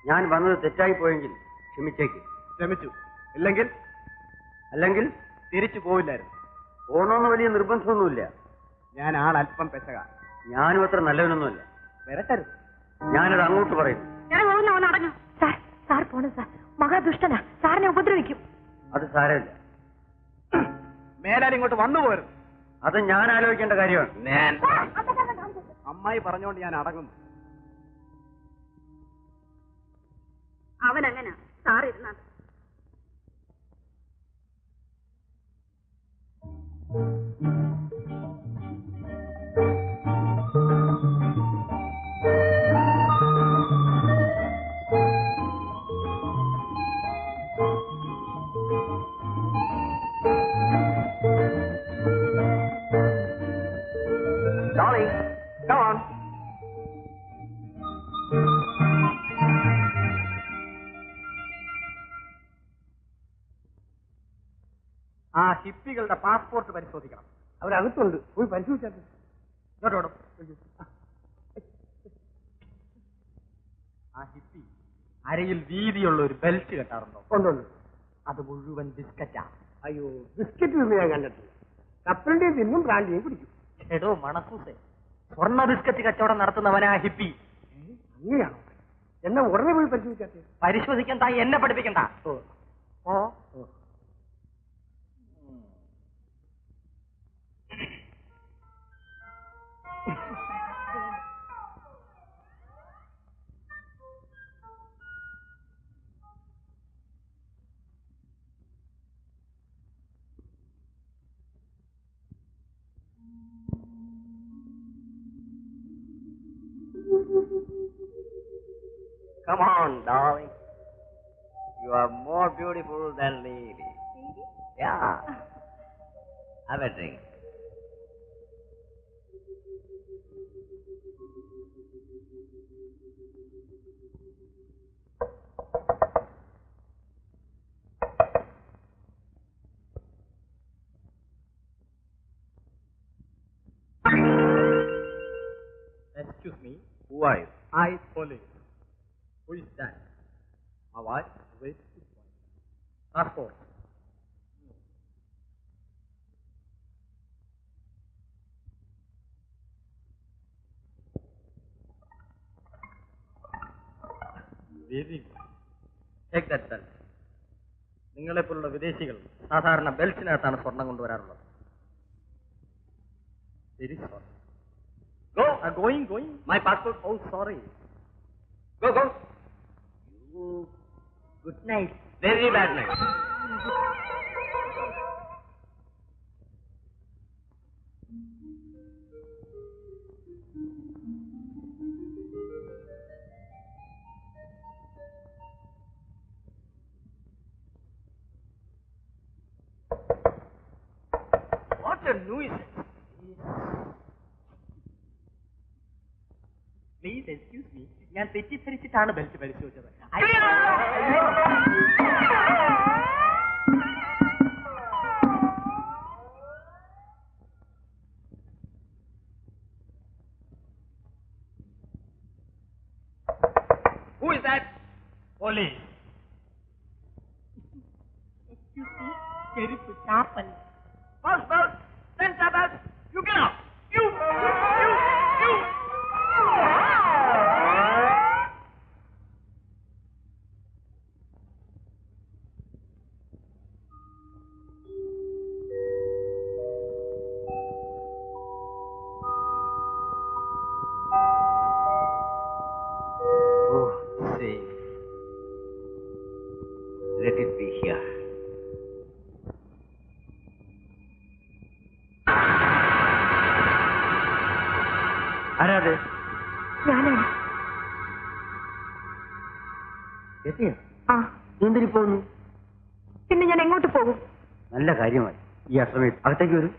ഞാൻ വന്നത് തെറ്റായി പോയെങ്കിൽ ക്ഷമിച്ചേക്ക്. ക്ഷമിച്ചു. ഇല്ലെങ്കിൽ അല്ലെങ്കിൽ തിരിച്ചു പോവില്ലായിരുന്നു. പോണമെന്ന് വലിയ നിർബന്ധമൊന്നുമില്ല. ഞാൻ ആളല്പം പെശക. ഞാനും അത്ര നല്ലവനൊന്നുമല്ല. വരട്ടരുത്. ഞാനത് അങ്ങോട്ട് പറയും. നടഞ്ഞു സാർ. സാർ പോണം സാർ. മഹാദുഷ്ടനാ. സാറിനെ ഉപദ്രവിക്കും. അത് സാരമില്ല. മേലാൽ ഇങ്ങോട്ട് വന്നു പോരും. അത് ഞാൻ ആലോചിക്കേണ്ട കാര്യമാണ്. അമ്മായി പറഞ്ഞോണ്ട് ഞാൻ അടങ്ങുന്നു. അവനങ്ങനെ സാർ ഇരുന്നാ. Darling, come on. ആ ഹിപ്പികളുടെ പാസ്പോർട്ട് പരിശോധിക്കണം. അവരകത്തുണ്ട്. പോയി പരിശോധിച്ചാൽ ഇങ്ങോട്ടോടും. ആ ഹിപ്പി അരയിൽ വീതിയുള്ള ഒരു ബെൽറ്റ് കെട്ടാറുണ്ടോ? കൊണ്ടുണ്ട്. അത് മുഴുവൻ ബിസ്ക്കറ്റാ. അയ്യോ, ബിസ്ക്കറ്റ് തിന്ന് ഞാൻ കണ്ടിട്ടില്ല. കപ്പലിന്റെയും തിന്നും ബ്രാൻഡിയും കുടിക്കും. എടോ മണക്കൂസേ, സ്വർണ്ണ ബിസ്ക്കറ്റ് കച്ചവടം നടത്തുന്നവനാ ഹിപ്പി. അങ്ങനെയാണോ? എന്നാ ഉടനെ പോയി പരിശോധിച്ചാട്ടെ. പരിശോധിക്കാൻ താ എന്നെ പഠിപ്പിക്കണ്ട. ഓ ഓ Come on, darling. You are more beautiful than Lily. Yeah. Have a drink. Excuse me. Who are you? I police. Who is that? My wife. Wait. Passport. Very good. Take that belt. നിങ്ങളെപ്പോലുള്ള വിദേശികൾ സാധാരണ ബെൽറ്റിനകത്താണ് സ്വർണം കൊണ്ടുവരാറുള്ളത്. Very sorry. Go. Going. My passport. Oh, sorry. Go. You. Good night. Very bad night. What a nuisance. Please excuse me. ഞാൻ തെറ്റിദ്ധരിച്ചിട്ടാണ് belt പരിശോധിച്ചത്. Who is that? Police. Excuse me. ചെരുപ്പ് chapel. Boss. Send Sabas. You get out. You. Let it be here. ആരാത്? ഞാനാണ്. എത്തിയോ? ആ, എന്തിനു പോകുന്നു? പിന്നെ ഞാൻ എങ്ങോട്ട് പോകും? നല്ല കാര്യമായി. ഈ അസമയത്ത് അകത്തേക്ക് വരും.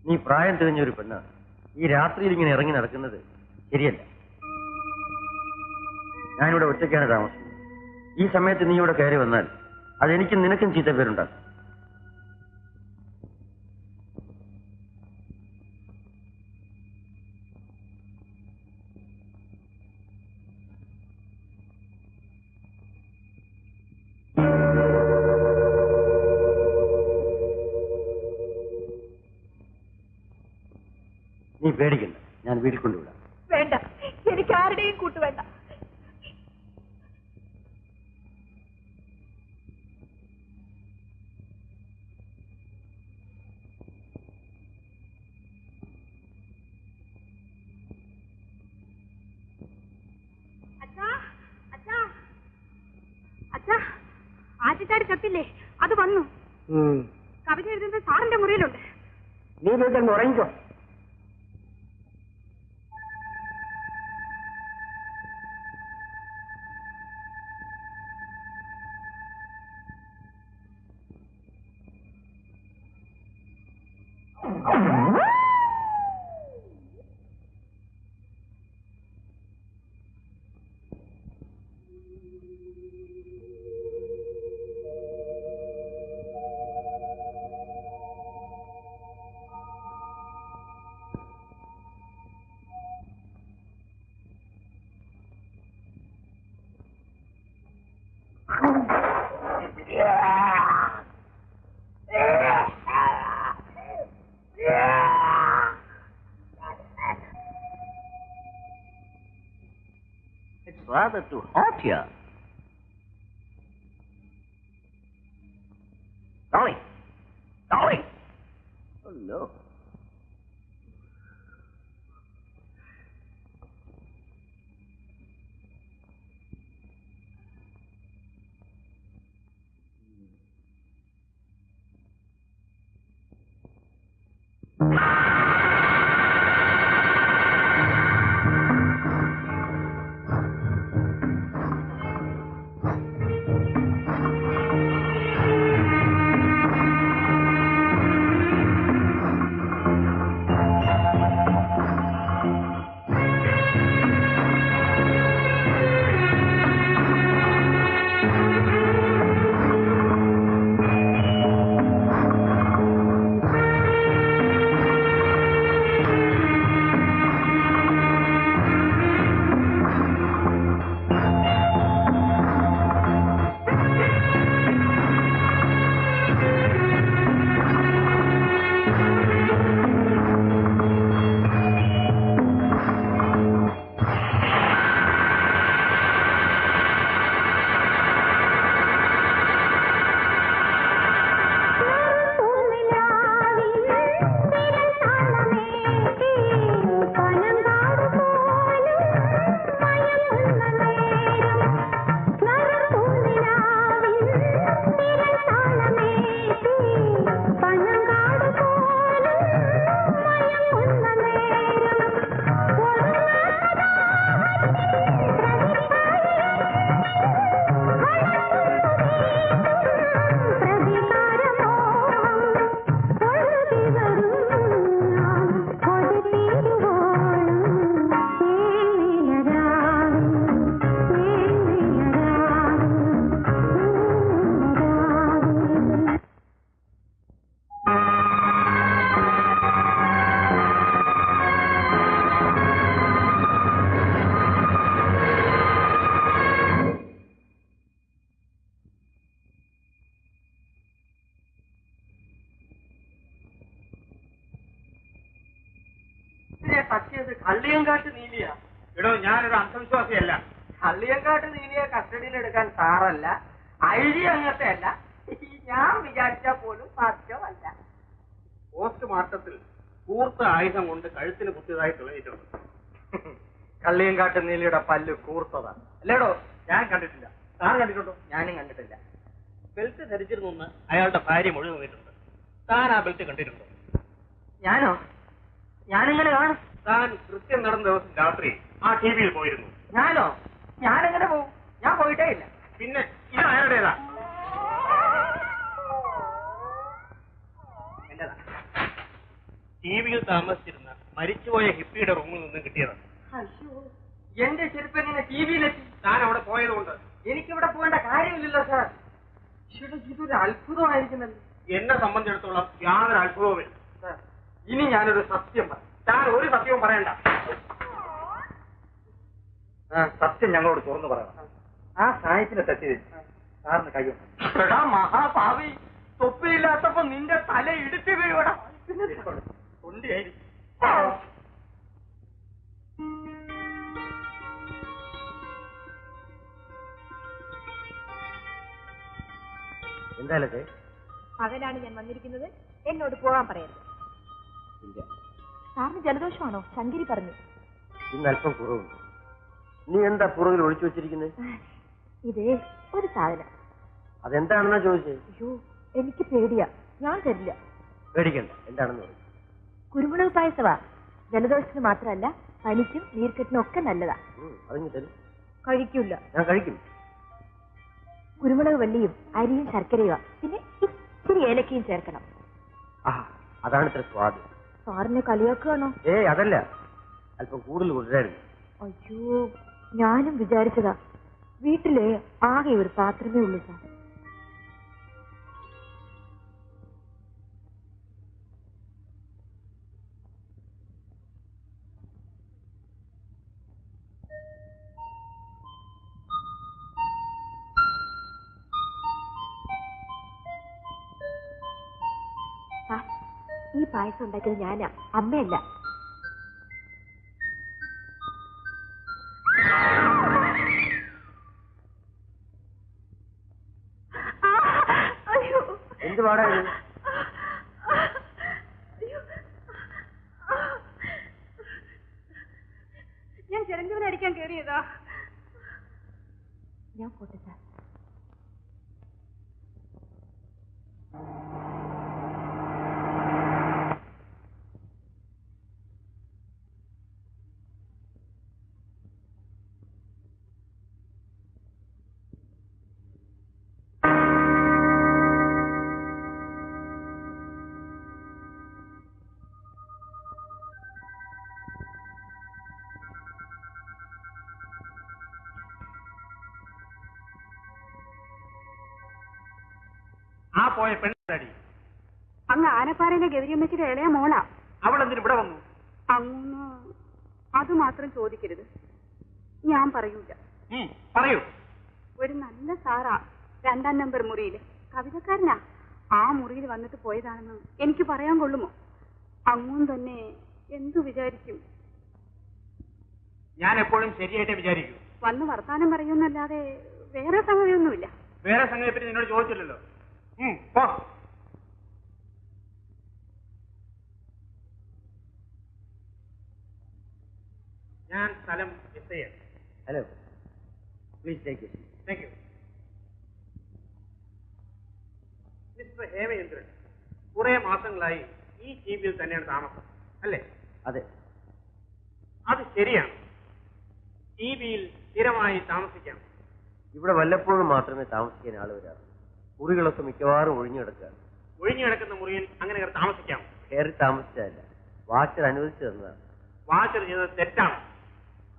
നീ പ്രായം തികഞ്ഞൊരു പെണ്ണാണ്. ഈ രാത്രിയിൽ ഇങ്ങനെ ഇറങ്ങി നടക്കുന്നത് ശരിയല്ല. ഞാനിവിടെ ഒറ്റയ്ക്കാണ് താമസിക്കുന്നത്. ഈ സമയത്ത് നീ ഇവിടെ കയറി വന്നാൽ അതെനിക്കും നിനക്കും ചീത്ത പേരുണ്ടാകും. നീ പേടിക്കണ്ട, ഞാൻ വീട്ടിൽ കൊണ്ടുവിടാം. വേണ്ട, എനിക്ക് ആരുടെയും കൂട്ട് വേണ്ട. ആറ്റിച്ചാടി ചത്തില്ലേ, അത് വന്നു. കവിത എഴുതുന്നത് സാറിന്റെ മുറിയിലുണ്ട്. നീ വീട്ടിൽ ഉറങ്ങിക്കോ. It's rather too hot here. Dolly! Dolly! Oh no. Kalliyankattu നീലിയ. എടോ, ഞാനൊരു അന്ധവിശ്വാസിയല്ല. കള്ളിയങ്കാട്ട് നീലിയെ കസ്റ്റഡിയിൽ എടുക്കാൻ സാറല്ല, ഐ ജി അങ്ങനത്തെ അല്ല. ഞാൻ വിചാരിച്ചാൽ പോലും സാധ്യമല്ല. പോസ്റ്റ്മോർട്ടത്തിൽ കൂർത്ത ആയുധം കൊണ്ട് കഴുത്തിന് കുത്തിയതായി തെളിയിച്ചിട്ടുണ്ട്. കള്ളിയങ്കാട്ട് നീലിയുടെ പല്ല് കൂർത്തതാണ് അല്ലേടോ? ഞാൻ കണ്ടിട്ടില്ല. താൻ കണ്ടിട്ടുണ്ടോ? ഞാനും കണ്ടിട്ടില്ല. ബെൽറ്റ് ധരിച്ചിരുന്നു അയാളുടെ ഭാര്യ മുഴുവൻ നിന്നിട്ടുണ്ട്. താൻ ആ ബെൽറ്റ് കണ്ടിട്ടുണ്ടോ? ഞാനോ? ഞാനെങ്ങനെ കാണും? താൻ കൃത്യം നടന്ന ദിവസം രാത്രി ആ ടി വിയിൽ പോയിരുന്നു. ഞാനോ? ഞാനെങ്ങനെ പോവും? ഞാൻ പോയിട്ടേ ഇല്ല. പിന്നെ ഇത് ആരുടേതാ? എന്റേതാ. ടി വിയിൽ താമസിച്ചിരുന്ന മരിച്ചുപോയ ഹിപ്പിയുടെ റൂമിൽ നിന്നും കിട്ടിയതാണ്. അയ്യോ, എന്റെ ചെരുപ്പ് എങ്ങനെ ടി വിയിലെത്തി? താൻ അവിടെ പോയതുകൊണ്ട് എനിക്കിവിടെ പോകേണ്ട കാര്യമില്ലല്ലോ സാർ. ഇതൊരു അത്ഭുതമായിരിക്കുന്നല്ലോ. എന്നെ സംബന്ധിച്ചിടത്തോളം യാതൊരു അത്ഭുതവുമില്ല. സാർ, ഇനി ഞാനൊരു സത്യം പറ. താൻ ഒരു സത്യവും പറയണ്ട. സത്യം ഞങ്ങളോട് തുറന്നു പറയണം. ആ സാഹിത്യത്തിന്റെ സത്യം സാറിന് കഴിയും. മഹാഭാവി, തൊപ്പിയില്ലാത്തപ്പോ നിന്റെ തല ഇടിച്ചു വീഴോടാ. തൊണ്ടിയായിരിക്കും. എന്തായാലും പകലാണ് ഞാൻ വന്നിരിക്കുന്നത്. എന്നോട് പോകാൻ പറയരുത്. ഇല്ല, സാറിന് ജലദോഷമാണോ? ശങ്കരി പറഞ്ഞു. ഇന്ന് അല്പം കുറവുണ്ട്. നീ എന്താ പുറകിൽ ഒളിച്ചു വെച്ചിരിക്കുന്നത്? ഇതേ ഒരു സാധനം. അതെന്താണെന്നാ ചോദിച്ചേ? അയ്യോ, എനിക്ക് പേടിയാ. ഞാൻ തരില്ല. പേടിക്കണ്ട, എന്താണെന്ന് പറയും. കുരുമുളക് പായസവാ. ജലദോഷത്തിന് മാത്രമല്ല, പനിക്കും നീർക്കെട്ടിനും ഒക്കെ നല്ലതാ. അതിങ്ങ് തരും. കഴിക്കൂല. ഞാൻ കഴിക്കും. കുരുമുളക് വള്ളിയും അരിയും ശർക്കരയുവാ. പിന്നെ ഇച്ചിരി ഏലക്കയും ചേർക്കണം. ആഹാ, അതാണ് ഇത്ര സ്വാദ്. സാറിനെ കളിയാക്കുകയാണോ? അതല്ല, അല്പം കൂടുതൽ കൊണ്ടുവരായിരുന്നു. അയ്യോ, ഞാനും വിചാരിച്ചതാ. വീട്ടിലെ ആകെ ഒരു പാത്രമേ ഉള്ളൂ സാർ. ഈ പായസം ഉണ്ടാക്കിയത് ഞാനാ, അമ്മയല്ല. എന്ത് പാടാ ഇത്? ഞാൻ ചിരഞ്ജീവനെ അടിക്കാൻ കയറിയതാ. ഞാൻ പോട്ടെ സാർ. ആ പോയ പെണ്ണടി അങ്ങ് ആനപ്പാറയിലെ ഗൗരിയമ്മച്ചിയുടെ ഇളയ മോളാ. അവൾ എന്തിന് ഇവിടെ വന്നു? അങ്ങ് അത് മാത്രം ചോദിക്കരുത്. ഞാൻ പറയൂല. പറയൂ. ഒരു നല്ല സാറാ 2-ാം നമ്പർ മുറിയില്. കവിതക്കാരനാ. ആ മുറിയിൽ വന്നിട്ട് പോയതാണെന്ന് എനിക്ക് പറയാൻ കൊള്ളുമോ? അങ്ങും തന്നെ എന്തു വിചാരിക്കും? ഞാൻ എപ്പോഴും ശരിയായിട്ട് വിചാരിക്കൂ. വന്ന് വർത്താനം പറയുന്നല്ലാതെ വേറെ സംഗതിയൊന്നുമില്ല. വേറെ സംഗതിയെ പറ്റി നിന്നോട് ചോദിച്ചില്ലല്ലോ. പോ. ഞാൻ സ്ഥലം S I. Hello, please take it. Thank you. Mister Hemachandran കുറെ മാസങ്ങളായി ഈ ദ്വീപിൽ തന്നെയാണ് താമസം, അല്ലേ? അതെ. അത് ശരിയാണ്. ദ്വീപിൽ സ്ഥിരമായി താമസിക്കാം. ഇവിടെ വല്ലപ്പോഴും മാത്രമേ താമസിക്കാൻ ആള് വരാറുള്ളൂ. മുറികളൊക്കെ മിക്കവാറും ഒഴിഞ്ഞു കിടക്കുകയാണ്. ഒഴിഞ്ഞു കിടക്കുന്ന മുറിയിൽ അങ്ങനെ താമസിക്കാം? കയറി താമസിച്ചതല്ല, വാച്ചർ അനുവദിച്ചു തന്നതാണ്. വാച്ചർ ചെയ്തത് തെറ്റാണ്.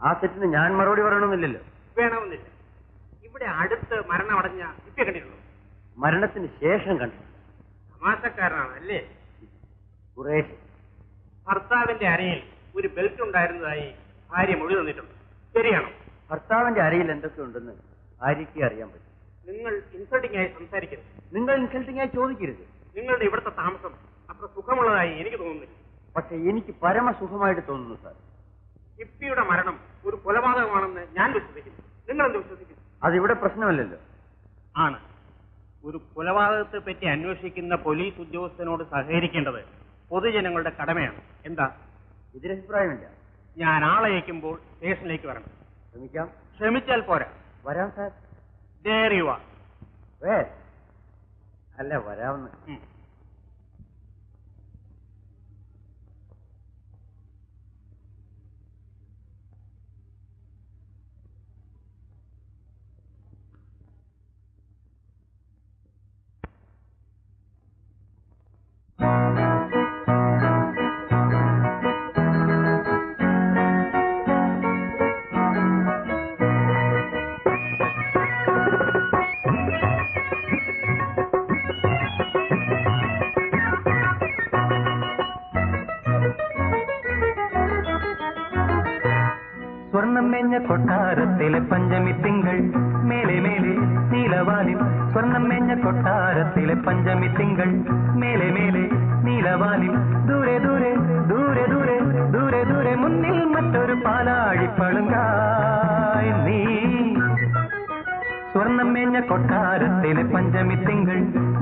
ആ തെറ്റിന് ഞാൻ മറുപടി പറയണമെന്നില്ലല്ലോ. വേണമെന്നില്ല. ഇവിടെ അടുത്ത് മരണമടഞ്ഞ ഇപ്പൊ കണ്ടിട്ടുള്ളൂ? മരണത്തിന് ശേഷം കണ്ടു. തമാശക്കാരനാണ് അല്ലേ? കുറേശ്ശെ. ഭർത്താവിന്റെ അരയിൽ ഒരു ബെൽറ്റ് ഉണ്ടായിരുന്നതായി ഭാര്യ മൊഴി തന്നിട്ടുണ്ട്. ശരിയാണോ? ഭർത്താവിന്റെ അരയിൽ എന്തൊക്കെ ഉണ്ടെന്ന് ഭാര്യയ്ക്ക് അറിയാൻ പറ്റും. നിങ്ങൾ ഇൻസൾട്ടിംഗ് ആയി സംസാരിക്കരുത്. നിങ്ങൾ ഇൻസൾട്ടിംഗ് ആയി ചോദിക്കരുത്. നിങ്ങളുടെ ഇവിടുത്തെ താമസം അത്ര സുഖമുള്ളതായി എനിക്ക് തോന്നുന്നില്ല. പക്ഷെ എനിക്ക് പരമസുഖമായിട്ട് തോന്നുന്നു സാർ. ഹിപ്പിയുടെ മരണം ഒരു കൊലപാതകമാണെന്ന് ഞാൻ വിശ്വസിക്കുന്നു. നിങ്ങൾ എന്ത് വിശ്വസിക്കുന്നു? അതിവിടെ പ്രശ്നമല്ലല്ലോ. ആണ്. ഒരു കൊലപാതകത്തെ പറ്റി അന്വേഷിക്കുന്ന പോലീസ് ഉദ്യോഗസ്ഥനോട് സഹകരിക്കേണ്ടത് പൊതുജനങ്ങളുടെ കടമയാണ്. എന്താ? എതിരഭിപ്രായമില്ല. ഞാൻ ആളയക്കുമ്പോൾ സ്റ്റേഷനിലേക്ക് വരണം. ശ്രമിക്കാം. ശ്രമിച്ചാൽ പോരാ. വരാം സാർ. There you are. അല്ല, വരാമെന്ന്. സ്വർണ്ണമെഞ്ഞ കൊട്ടാരത്തിലെ പഞ്ചമി തിങ്കൾ മേലെ മേലെ നീലവാനിൽ സ്വർണ്ണമെഞ്ഞ കൊട്ടാരത്തിലെ പഞ്ചമി തിങ്കൾ മേലെ മേലെ നീലവാനിൽ ദൂരെ ദൂരെ ദൂരെ ദൂരെ ദൂരെ ദൂരെ മുന്നിൽ മറ്റൊരു പാലാഴിപ്പളുങ്കായി നീ സ്വർണ്ണമേഞ്ഞ കൊട്ടാരത്തിലെ പഞ്ചമി തിങ്കൾ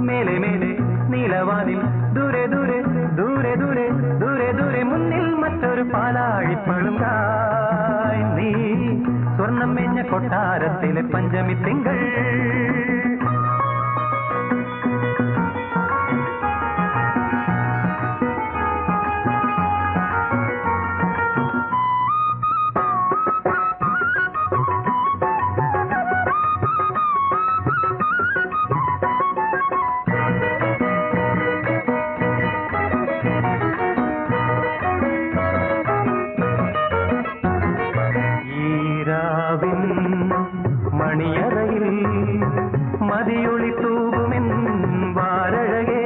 മേലെ മേലെ നീലവാനിൽ ദൂരെ ദൂരെ ദൂരെ ദൂരെ ദൂരെ ദൂരെ മുന്നിൽ മറ്റൊരു പാലാഴിപ്പളുങ്കായി നീ സ്വർണ്ണമേഞ്ഞ കൊട്ടാരത്തിലെ പഞ്ചമി തിങ്കൾ മണിയറയിൽ മതിയൊളി തൂകുമെൻ വാരഴകേ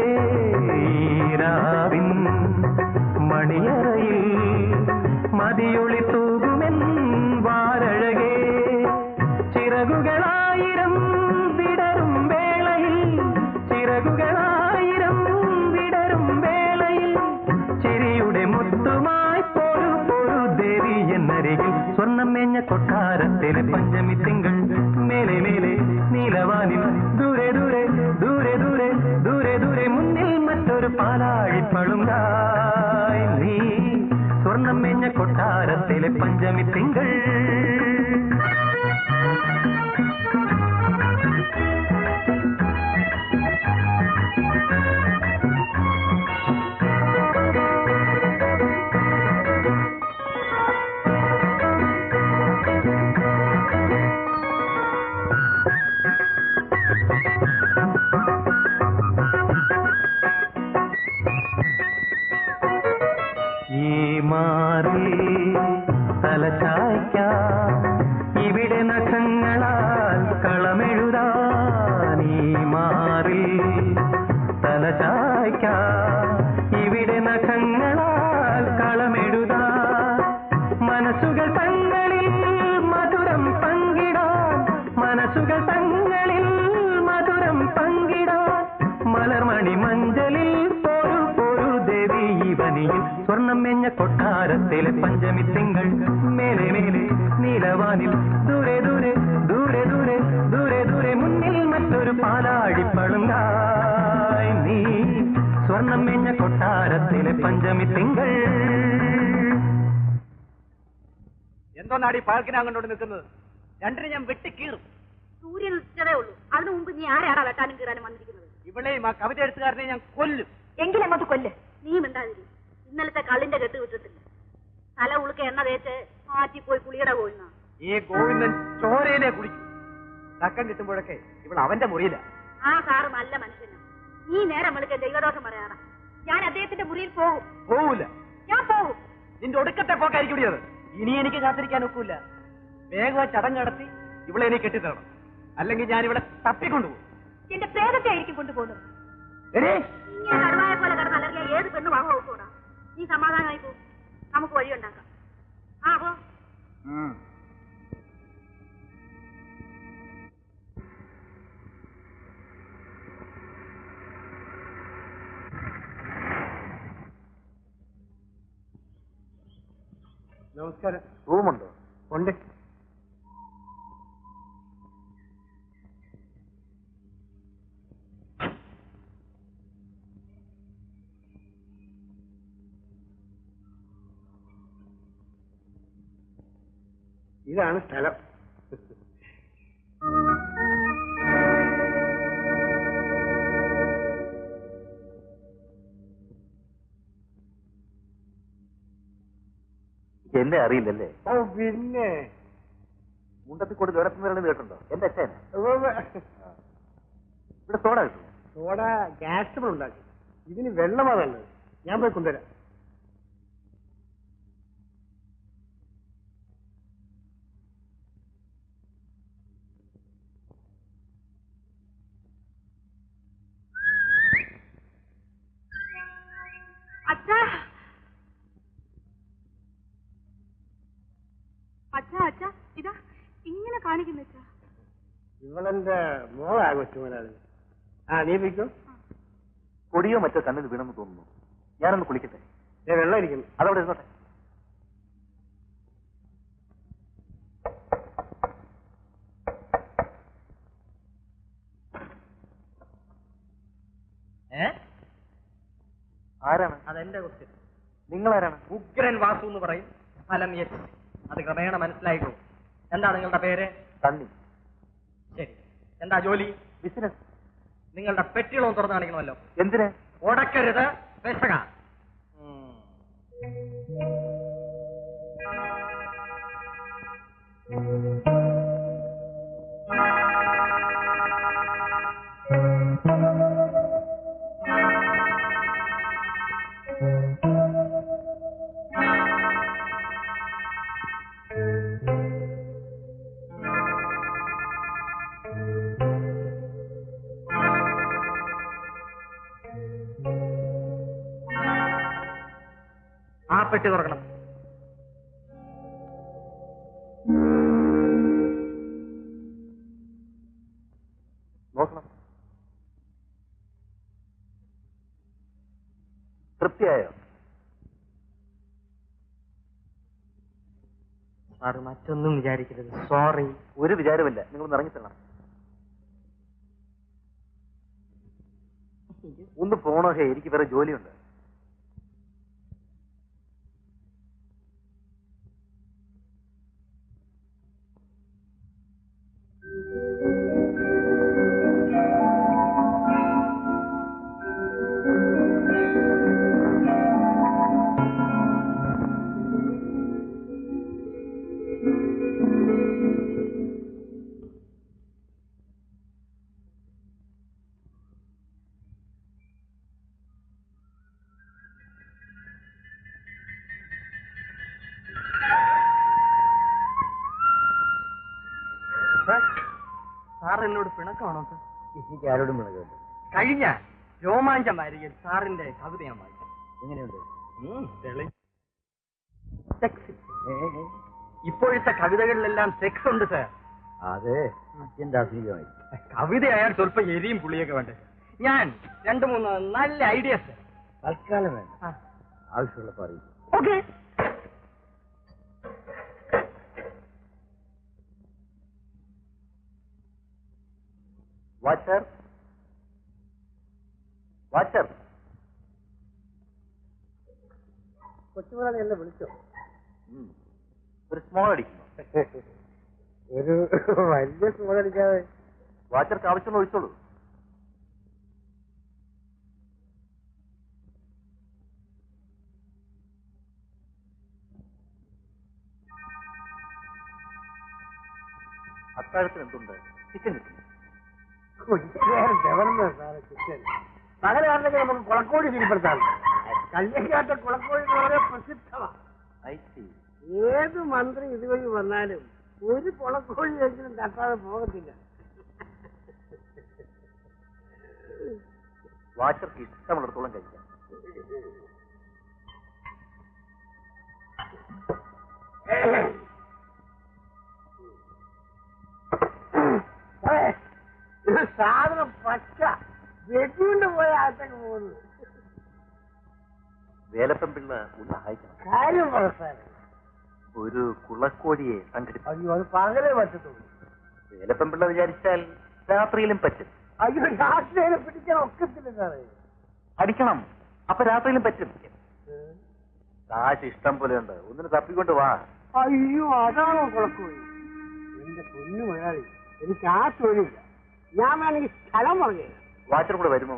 ഈരാവിൻ മണിയറയിൽ മതിയൊളി തൂകുമെൻ വാരഴകേ ചിറകുകളായിരം വിടരും വേളയിൽ ചിറകുകളായിരം വിടരും വേളയിൽ ചിരിയുടെ മുത്തുമായി പൊരു പൊരു ദേവി എന്നരികിൽ സ്വർണ്ണമേഞ്ഞ കൊട്ടാരത്തിലെ പഞ്ചമി തിങ്കൾ മേലെ മേലെ നീലവാനിൽ ദൂരെ ദൂരെ ദൂരെ ദൂരെ ദൂരെ ദൂരെ മുന്നിൽ മറ്റൊരു പാലാഴിപ്പളുങ്കായി നീ സ്വർണ്ണമേഞ്ഞ കൊട്ടാരത്തിലെ പഞ്ചമി തിങ്കൾ തലചായ്ക്കാം ഇവിടെ നഖങ്ങളാൽ കളമെഴുതാൻ ഈ മാറിൽ തലചായ്ക്കാം ഇവിടെ നഖങ്ങളാൽ കളമെഴുതാൻ മനസ്സുകൾ തങ്ങളിൽ മധുരം പങ്കിടാൻ മനസ്സുകൾ തങ്ങളിൽ മധുരം പങ്കിടാൻ മലർമണി മഞ്ചലിൽ പൊരു പൊരു ദേവി ഇവനിയിൽ സ്വർണ്ണമേഞ്ഞ കൊട്ടാരത്തിലെ പഞ്ചമി തിങ്കൾ മേലെ മേലെ നീലവാനിൽ ദൂരെ ദൂരെ ദൂരെ ദൂരെ ദൂരെ ദൂരെ മുന്നിൽ മറ്റൊരു പാലാഴിപ്പളുങ്കായി നീ സ്വർണ്ണമേഞ്ഞ കൊട്ടാരത്തിലെ പഞ്ചമി തിങ്കൾ എന്തോന്നാടി പാർക്കിനാ കണ്ടോണ്ട് നിൽക്കുന്നത് രണ്ടിനെ ഞാൻ വെട്ടിക്കീറും സൂര്യൻ ഉച്ചതേ ഉള്ളൂ അതിനു മുമ്പ് നീ ആരാടാ വെട്ടാനും കീറാനും വന്നിരിക്കുന്നത് ഇവളെയും ആ കവിത എഴുത്തുകാരനെ ഞാൻ കൊല്ലും എങ്കിലങ്ങോട്ട് കൊല്ല് നീ മിണ്ടാതിരി ഇന്നലത്തെ കള്ളിന്റെ കെട്ട് വിട്ടിട്ടില്ല തല ഉളുക്ക എണ്ണ തേച്ച് മാറ്റിപ്പോയി കുളിയുടെ കോഴുന്ന ഈ ഗോവിന്ദൻ ചോരയിലെ കുളിക്കും തക്കം കിട്ടുമ്പോഴൊക്കെ ഇവൾ അവന്റെ മുറിയില്ല ആ സാറ് നല്ല മനുഷ്യനാ നീ നേരം വിളിക്കാൻ ദൈവദോഷം പറയാറാ ഞാൻ അദ്ദേഹത്തിന്റെ മുറിയിൽ പോകും പോവൂല ഞാൻ പോകും നിന്റെ ഒടുക്കത്തെ പോക്കായിരിക്കും അത് ഇനി എനിക്ക് കാത്തിരിക്കാൻ ഒക്കില്ല വേഗം ചടങ്ങ് നടത്തി ഇവളെ എനിക്ക് കെട്ടിത്തരണം അല്ലെങ്കിൽ ഞാൻ ഇവിടെ തപ്പിക്കൊണ്ടുപോകും എന്റെ പ്രേതത്തെ ആയിരിക്കും കൊണ്ടുപോകുന്നത് ഇങ്ങനെ കടുവായ പോലെ കിടന്നല്ലെങ്കിൽ ഏത് പെണ്ണ് വാങ്ങ നോക്കൂടാ നീ സമാധാനമായി പോകും നമുക്ക് വഴിയുണ്ടാക്കാം ആ പോ നമസ്കാരം റൂമുണ്ടോ ഉണ്ട് ഇതാണ് സ്ഥലം എന്നെ അറിയില്ലല്ലേ ഓ പിന്നെ മുണ്ടത്തിൽ കൂടി ദൂരത്തുനിന്ന് കേട്ടുണ്ടോ എന്റെ അച്ഛൻ ഇവിടെ സോഡ കിട്ടും സോഡ ഗ്യാസ് ഉണ്ടാക്കി ഇതിന് വെള്ളമാണ് നല്ലത് ഞാൻ പോയി കൊണ്ടുവരാം അച്ഛാ അച്ഛാ ഇതാ ഇങ്ങനെ കാണിക്കുന്ന അച്ഛാ. ഇവളെന്റെ മോളാ കൊച്ചുമോനാണ്. ആ നീ പിടിക്കും. പൊടിയോ മറ്റോ കണ്ണിൽ വീണെന്ന് തോന്നുന്നു. ഞാനൊന്ന് കുളിക്കട്ടെ. വെള്ളം ഇരിക്കുന്നു. അതവിടെ ഇരുന്നോട്ടെ. ആരാണ്? അതെന്റെ ക്വസ്റ്റ്യൻ. നിങ്ങളാരാണ്? ഉഗ്രൻ വാസു എന്ന് പറയും. ഫലം യെസ്. അത് ക്രമേണ മനസ്സിലായിക്കോളും. എന്താ നിങ്ങളുടെ പേര്? തണ്ണി. ശരി. എന്താ ജോലി? ബിസിനസ്. നിങ്ങളുടെ പെട്ടികളൊന്നും തുറന്നു കാണിക്കണമല്ലോ. എന്തിന്? ഉടക്കരുത്, പെശക. ആ പെട്ടി തുറക്കണം. നോക്കണം. തൃപ്തിയായോ? സാറ് മറ്റൊന്നും വിചാരിക്കരുത്. സോറി. ഒരു വിചാരമില്ല. നിങ്ങളൊന്ന് ഇറങ്ങിത്തരണം. ഒന്ന് പോണോ? ഹേ, എനിക്ക് വേറെ ജോലിയുണ്ട്. സാർ എന്നോട് പിണക്കമാണോ സാർ? എനിക്ക് ആരോടും വിളകുണ്ട്. കഴിഞ്ഞ രോമാഞ്ചം വാരികയിൽ സാറിന്റെ കവിത ഞാൻ വായിച്ചു. എങ്ങനെയുണ്ട്? സെക്സ്. ഇപ്പോഴത്തെ കവിതകളിലെല്ലാം സെക്സ് ഉണ്ട് സാർ. അതെ, അത്യന്താധുനികമായി. കവിതയായാൽ സ്വല്പം എരിയും പുളിയൊക്കെ വേണ്ടേ. ഞാൻ 2-3 നല്ല ഐഡിയാസ് തൽക്കാലം വേണ്ട, ആവശ്യമുള്ളപ്പോൾ അറിയിക്കും. ഓക്കെ. Watcher, watcher. കൊച്ചുമോനാണ് എന്നെ വിളിച്ചോ? ഒരു സ്മോൾ അടിക്കുന്നു. ഒരു വലിയ സ്മോൾ അടിക്കാതെ. വാച്ചർക്ക് ആവശ്യമുള്ള ഒഴിച്ചോളൂ. അത്താഴത്തിന് എന്തുണ്ട്? ചിക്കൻ കിട്ടുന്നു. പകലാണെങ്കിൽ നമുക്ക് കുളക്കോഴി തിരിപ്പെടുത്താം. കല്യാണ കുളക്കോഴി എന്ന് വളരെ പ്രസിദ്ധമാണ്. ഏത് മന്ത്രി ഇതുവഴി വന്നാലും ഒരു കുളക്കോഴിയെങ്കിലും തട്ടാതെ പോകത്തില്ല. വാച്ചർക്ക് ഇഷ്ടമുള്ളിടത്തോളം കഴിക്കാം. സാധനം പച്ച വെട്ടിക്കൊണ്ട് പോയ ആറ്റക്ക് പോകുന്നത്. വേലപ്പൻ പിള്ള ഒന്ന് സഹായിക്കണം. കാര്യം വളർത്താൻ ഒരു കുളക്കോഴിയെ സംഘടിപ്പിക്കും. അയ്യോ, അത് പകലേ പറ്റത്തുള്ളൂ. വേലപ്പൻ പിള്ള വിചാരിച്ചാൽ രാത്രിയിലും പറ്റും. അയ്യോ, രാത്രിയിലെ പിടിക്കാൻ ഒക്കത്തില്ല സാറേ. അടിക്കണം, അപ്പൊ രാത്രിയിലും പറ്റും. കാശ് ഇഷ്ടം പോലെ ഉണ്ട്. ഒന്നിന് തപ്പിക്കൊണ്ട് വാ. അയ്യോ, അതാണോ കുളക്കോഴി? എന്റെ പൊന്നു മലയാളി, എനിക്ക് ആ തൊഴിലില്ല. ഞാൻ വേണമെങ്കിൽ സ്ഥലം പറഞ്ഞു. വാച്ചർ കൂടെ വരുമോ?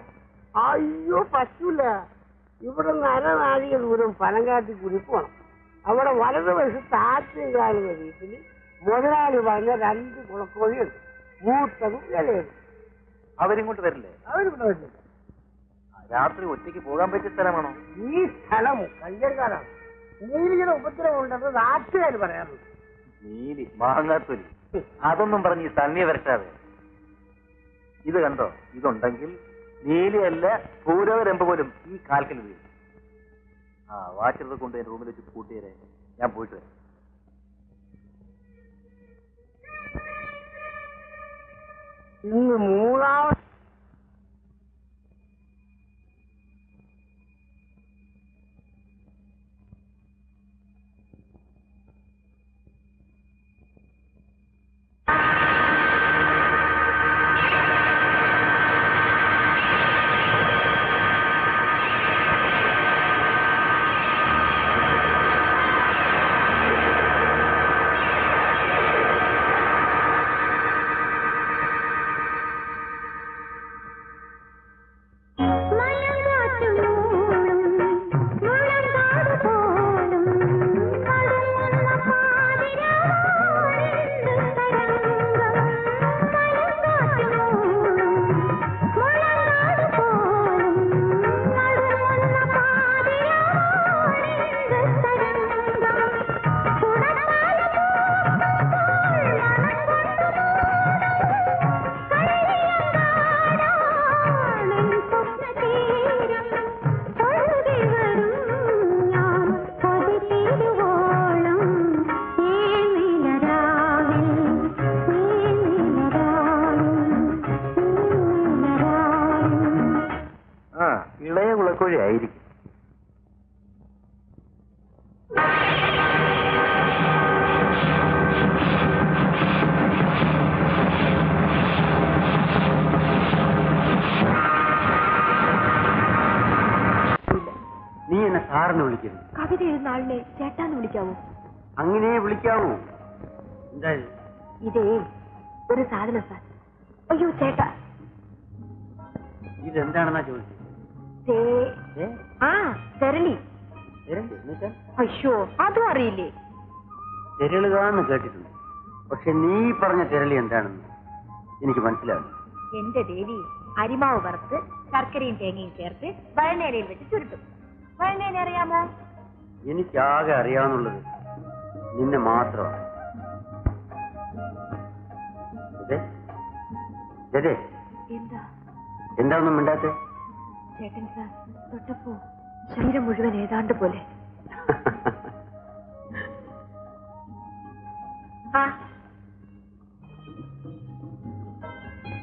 അയ്യോ, പറ്റൂല. ഇവിടെ നരനാഴിക ദൂരം പനങ്കാട്ടി കുരിപ്പ് വേണം. അവിടെ വലതുവശത്ത് ആറ്റുകാലുന്ന വീട്ടിൽ മുതലാളി പറഞ്ഞ 2 കുളക്കോഴിയുണ്ട്. മൂത്തതും ഇലയും. അവരിങ്ങോട്ട് വരില്ലേ? അവരിവിടെ വരില്ല. രാത്രി ഒറ്റയ്ക്ക് പോകാൻ പറ്റിയ സ്ഥലമാണോ? ഈ സ്ഥലം കല്യാണക്കാരാണ്. നീലിങ്ങനെ ഉപദ്രവം ഉണ്ടെന്ന് നാട്ടുകാർ പറയാറുണ്ട്. നീലി മാങ്ങാത്തൊലി അതൊന്നും പറഞ്ഞ് ഈ തണ്ണിയെ വരട്ടാതെ. ഇത് കണ്ടോ? ഇതുണ്ടെങ്കിൽ നീലിയല്ല പൂരവരമ്പ് പോലും ഈ കാൽക്കൽ വീഴും. വാച്ചറത് കൊണ്ട് എന്റെ റൂമിൽ വെച്ച് പൂട്ടിയരെ. ഞാൻ പോയിട്ട് വരാം. ഇന്ന് മൂന്നാമത് ഇളയ കുളക്കോഴി ആയിരിക്കും. നീ എന്നെ സാറിന് വിളിക്കരുത്. കവിത എഴുതുന്ന ആളിനെ ചേട്ടാന്ന് വിളിക്കാവോ? അങ്ങനെ വിളിക്കാവൂ. എന്തായാലും ഇതേ ഒരു സാധനം സാർ. അയ്യോ ചേട്ടാ, ഇതെന്താണെന്നാ ചോദിച്ചത്? തെരളി. എന്നുവെച്ചാ അയ്യോ അതും അറിയില്ലേ? തെരളുകാന്ന് കേട്ടിട്ടുണ്ട്. പക്ഷെ നീ പറഞ്ഞ തെരളി എന്താണെന്ന് എനിക്ക് മനസ്സിലാവും. എന്റെ ദേവി, അരിമാവ് വറുത്ത് ശർക്കരയും തേങ്ങയും ചേർത്ത് വഴനേലയിൽ വെച്ച് ചുരുട്ടും. വഴനേല അറിയാമോ? എനിക്കാകെ അറിയാവുന്നുള്ളത് നിന്നെ മാത്രമാണ്. എന്താ എന്താ ഒന്നും മിണ്ടാത്തെ? ചേട്ടൻ സാർ തൊട്ടപ്പോ ശരീരം മുഴുവൻ ഏതാണ്ട് പോലെ.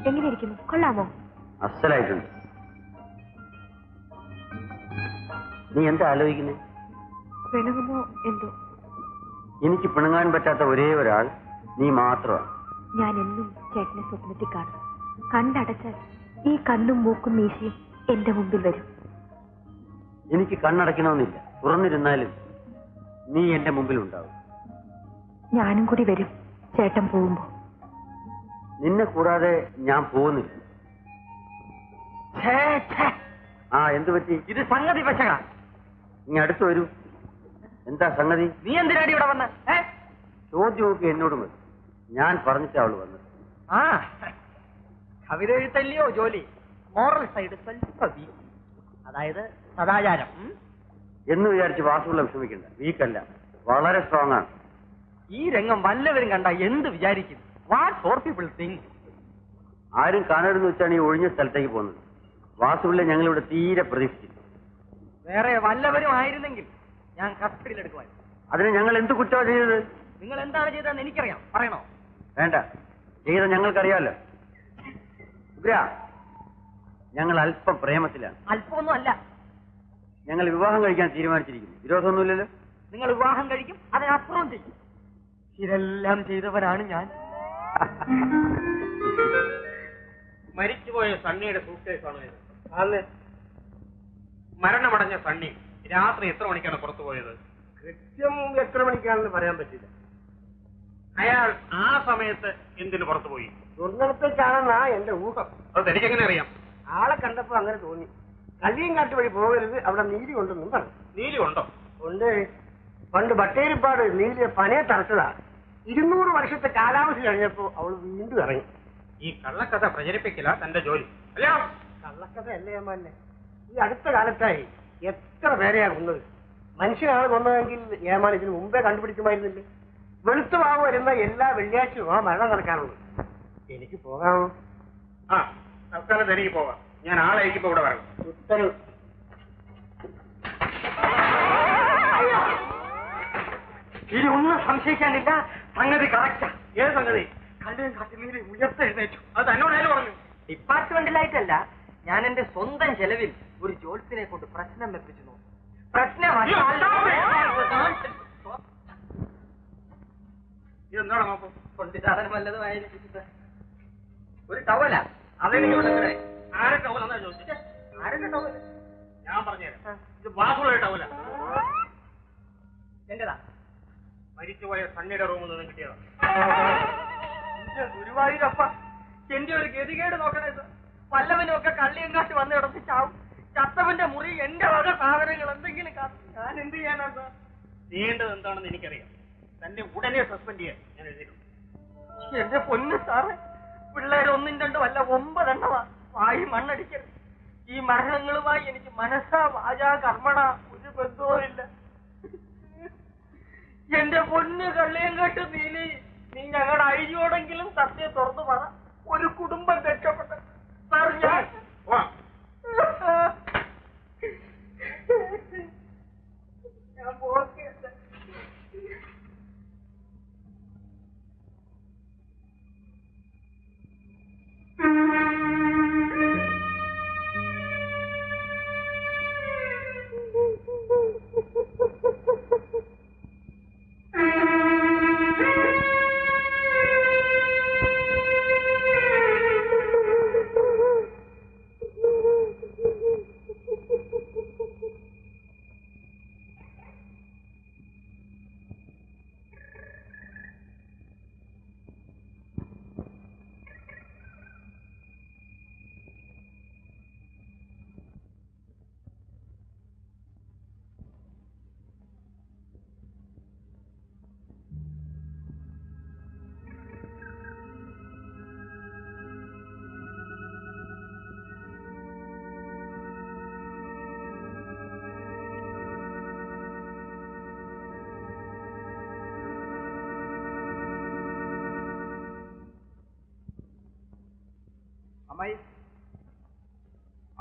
എങ്ങനെ ഇരിക്കുന്നു? കൊള്ളാമോ? അസലായിട്ടുണ്ട്. നീ എന്താ ആലോചിക്കുന്നേ? പിണങ്ങുമോ എന്തോ. എനിക്ക് പിണങ്ങാൻ പറ്റാത്ത ഒരേ ഒരാൾ നീ മാത്രമാണ്. ഞാൻ എന്നും ചേട്ടനെ സ്വപ്നത്തിൽ കാണും. കണ്ടടച്ചാൽ ഈ കണ്ണും മൂക്കും മീശയും എന്റെ മുമ്പിൽ വരും. എനിക്ക് കണ്ണടയ്ക്കണമെന്നില്ല. തുറന്നിരുന്നാലും നീ എന്റെ മുമ്പിൽ ഉണ്ടാവും. ഞാനും കൂടി വരും ചേട്ടൻ പോകുമ്പോ. നിന്നെ കൂടാതെ ഞാൻ പോകുന്നില്ല. എന്തു പറ്റി? ഇത് സംഗതി പശക. നീ അടുത്ത് വരൂ. എന്താ സംഗതി? നീ എന്തിനാടി ഇവിടെ വന്ന? ചോദ്യമൊക്കെ എന്നോട് മതി. ഞാൻ പറഞ്ഞിട്ടാ അവള് വന്നത്. കവിത എഴുത്തല്ലയോ ജോലി. മോറൽ സൈഡ് സ്വല്പ വീക്ക്. അതായത് സദാചാരം എന്ന് വിചാരിച്ച് വാസുള്ള വിഷമിക്കണ്ട. വീക്കല്ല, വളരെ സ്ട്രോങ് ആണ്. ഈ രംഗം വല്ലവരും കണ്ട എന്ത് വിചാരിക്കും? What for people think. ആരും കാണരുതെന്ന് വെച്ചാണ് ഈ ഒഴിഞ്ഞ സ്ഥലത്തേക്ക് പോകുന്നത്. വാസുവിലെ ഞങ്ങളിവിടെ തീരെ പ്രതീക്ഷിച്ചില്ല. വേറെ വല്ലവരും ആയിരുന്നെങ്കിൽ ഞാൻ കസ്റ്റഡിയിലെടുക്കുവാൻ. അതിന് ഞങ്ങൾ എന്ത് കുറ്റമാണ് ചെയ്തത്? നിങ്ങൾ എന്താണ് ചെയ്തതെന്ന് എനിക്കറിയാം. പറയണോ? വേണ്ട, ചെയ്ത ഞങ്ങൾക്കറിയാമല്ലോ. ഞങ്ങൾ അല്പം പ്രേമത്തിലാണ്. അല്പമൊന്നും അല്ല. ഞങ്ങൾ വിവാഹം കഴിക്കാൻ തീരുമാനിച്ചിരിക്കുന്നു. വിരോധമൊന്നുമില്ലല്ലോ? നിങ്ങൾ വിവാഹം കഴിക്കും, അതിനപ്പുറം ചെയ്യും. ഇതെല്ലാം ചെയ്തവനാണ് ഞാൻ. മരിച്ചുപോയ സണ്ണിയുടെ സൂട്ട്കേസാണോ ഇത്? അതെ. മരണമടഞ്ഞ സണ്ണി രാത്രി എത്ര മണിക്കാണ് പുറത്തു പോയത്? കൃത്യം എത്ര മണിക്കാണെന്ന് പറയാൻ പറ്റില്ല. അയാൾ ആ സമയത്ത് എന്തിനു പുറത്തു പോയി? ദുർനടത്തേക്കാണെന്നാ എന്റെ ഊഹം. അത് എനിക്കെങ്ങനെ അറിയാം? ആളെ കണ്ടപ്പോ അങ്ങനെ തോന്നി. കള്ളിയങ്കാട്ട് വഴി പോകരുത്, അവിടെ നീലി കൊണ്ടെന്നും പറഞ്ഞു. നീലി ഉണ്ടോ? ഉണ്ട്. പണ്ട് ബട്ടേരിപ്പാട് നീലിയെ പനയെ തറച്ചതാ. 200 വർഷത്തെ കാലാവധി കഴിഞ്ഞപ്പോ അവൾ വീണ്ടും ഇറങ്ങി. ഈ കള്ളക്കഥ പ്രചരിപ്പിക്കില്ല തന്റെ ജോലി അല്ലയോ? കള്ളക്കഥ അല്ലേ അമ്മന്നെ. ഈ അടുത്ത കാലത്തായി എത്ര പേരെയാ കൊന്നത്. മനുഷ്യനാണ് കൊന്നതെങ്കിൽ ഏമാൻ ഇതിന് മുമ്പേ കണ്ടുപിടിക്കുമായിരുന്നില്ലേ? വെളുത്തു വാങ്ങു വരുന്ന എല്ലാ വെള്ളിയാഴ്ചയും ആ മരണം നടക്കാറുള്ളൂ. എനിക്ക് പോകാമോ? തൽക്കാലം എനിക്ക് പോകാം. ഞാൻ ആളയക്കുമ്പോ ഇവിടെ വരണം. ഉത്തരവ്. ഇനി ഒന്നും സംശയിക്കാനില്ല. സംഗതി കറക്റ്റാ. ഏത് സംഗതി? കള്ളിയും കാട്ടിൽ ഉയർത്തെഴുന്നേറ്റു. അത് തന്നോടായാലും പറഞ്ഞു. ഡിപ്പാർട്ട്മെന്റിലായിട്ടല്ല, ഞാൻ എന്റെ സ്വന്തം ചെലവിൽ ഒരു ജോത്സ്യനെ കൊണ്ട് പ്രശ്നം വെപ്പിച്ചു നോക്കി. പ്രശ്നമല്ല. ഇതെന്താണ് നോക്കും? കൊണ്ട് സാധനം വല്ലതുമായിരിക്കും. ഒരു ടവല അതെനിക്ക് ഇവിടെ. ആരെ ടവൽ എന്നാ ചോദിച്ചത്? ആരുടെ ടവല? ഞാൻ പറഞ്ഞുതരാം. ഇത് വാസുള്ള ടവല. എന്റേതാ? മരിച്ചുപോയ സണ്ണിയുടെ റൂമിൽ നിന്നും കിട്ടിയതാ. ഗുരുവായൂരപ്പ, എന്റെ ഒരു ഗതികേട് നോക്കണേ സാർ. വല്ലവനും ഒക്കെ കള്ളിയങ്കാട്ട് വന്ന് കിടന്ന് ചാവും. ചത്തവന്റെ മുറി എന്റെ വക സാധനങ്ങൾ എന്തെങ്കിലും ഞാൻ എന്ത് ചെയ്യാനാ സാർ? ചെയ്യേണ്ടത് എന്താണെന്ന് എനിക്കറിയാം. തന്നെ ഉടനെ സസ്പെൻഡ് ചെയ്യാൻ ഞാൻ എഴുതിയിട്ടുണ്ട്. എന്റെ പൊന്ന് സാറ്, പിള്ളേർ ഒന്നും രണ്ടും അല്ല 9 എണ്ണമാ. വായി മണ്ണടിക്കരുത്. ഈ മരണങ്ങളുമായി എനിക്ക് മനസ്സാ വാചാ കർമ്മണ ഒരു ബന്ധവും ഇല്ല. എന്റെ പൊന്ന് കള്ളിയങ്കാട്ട് നീലി, നീ ഞങ്ങളുടെ അഴിയോടെങ്കിലും സത്യം തുറന്നു പറ. ഒരു കുടുംബം രക്ഷപ്പെട്ട സാർ. ഞാൻ പോകട്ടെ.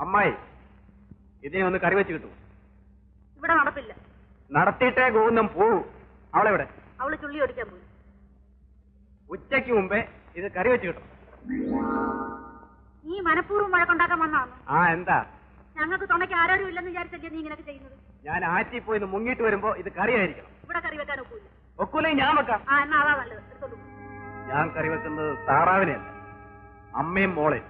അമ്മായി, ഇതിനെ ഒന്ന് കറി വെച്ച് കിട്ടും. ഇവിടെ നടപ്പില്ല. നടത്തിയിട്ടേ ഗോവിന്ദം പോവും. അവളെവിടെ? അവള് ചുള്ളി ഓടിക്കാൻ പോയി. ഉച്ചയ്ക്ക് മുമ്പേ ഇത് കറി വെച്ച് കിട്ടും. നീ മനഃപൂർവ്വം വഴക്കുണ്ടാക്കാൻ വന്നാണ്. ആ, എന്താ? ഞങ്ങൾക്ക് തുണയ്ക്ക് ആരോരും ഇല്ലെന്ന് വിചാരിച്ചല്ലേ നീ ഇങ്ങനെയൊക്കെ ചെയ്യുന്നത്? ഞാൻ ആറ്റിൽ പോയി മുങ്ങിട്ട് വരുമ്പോ ഇത് കറിയായിരിക്കണം. ഇവിടെ കറി വെക്കാൻ ഒക്കില്ല. ഒക്കൂലേ ഞാൻ വെക്കാം. ആ, എന്നാ അതാ നല്ലത്. എടുത്തോളൂ. ഞാൻ കറി വെക്കുന്നത് താറാവിനെയല്ല, അമ്മയും മോളെയും.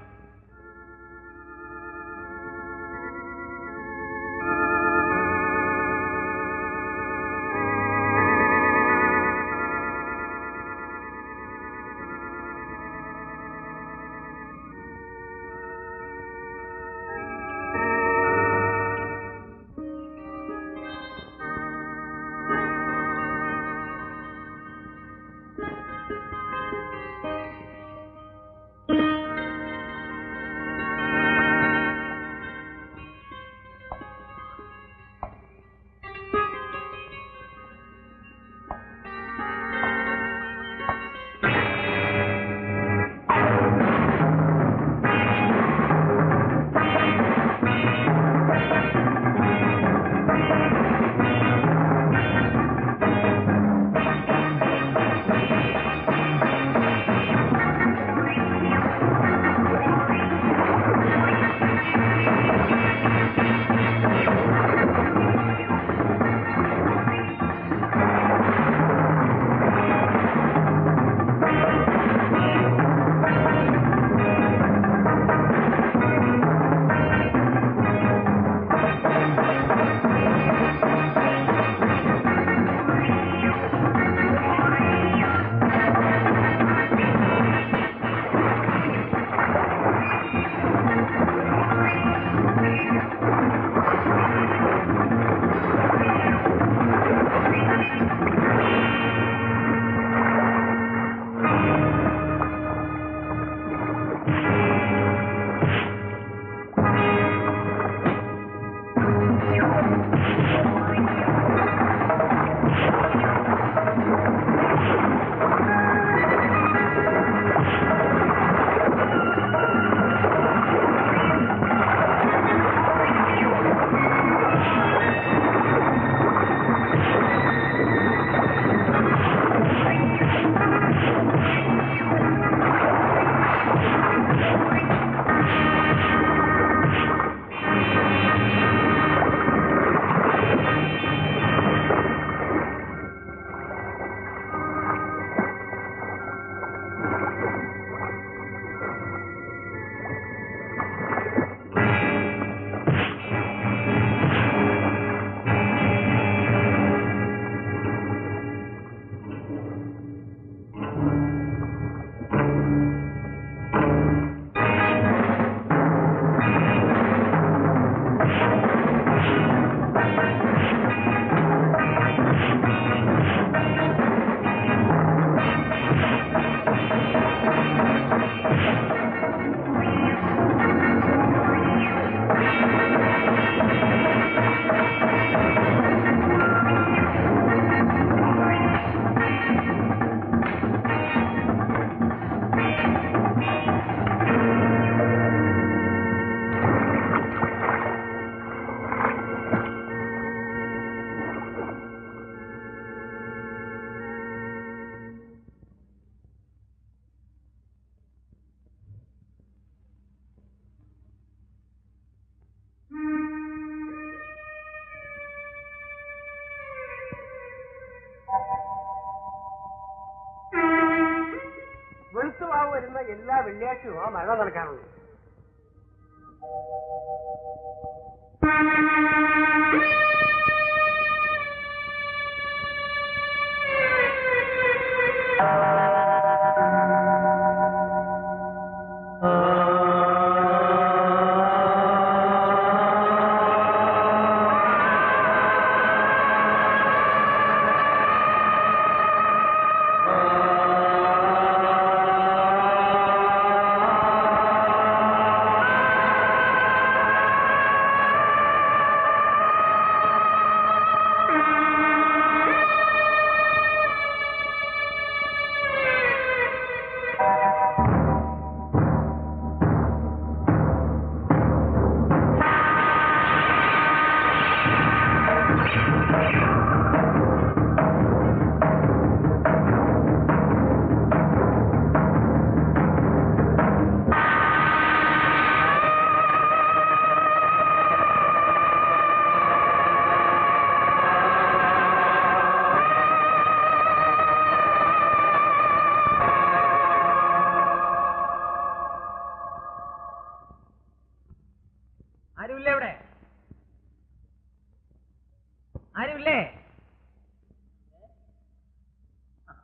എല്ലാ വെള്ളിയാഴ്ചയും ആ മഴ നടക്കാറുണ്ട്.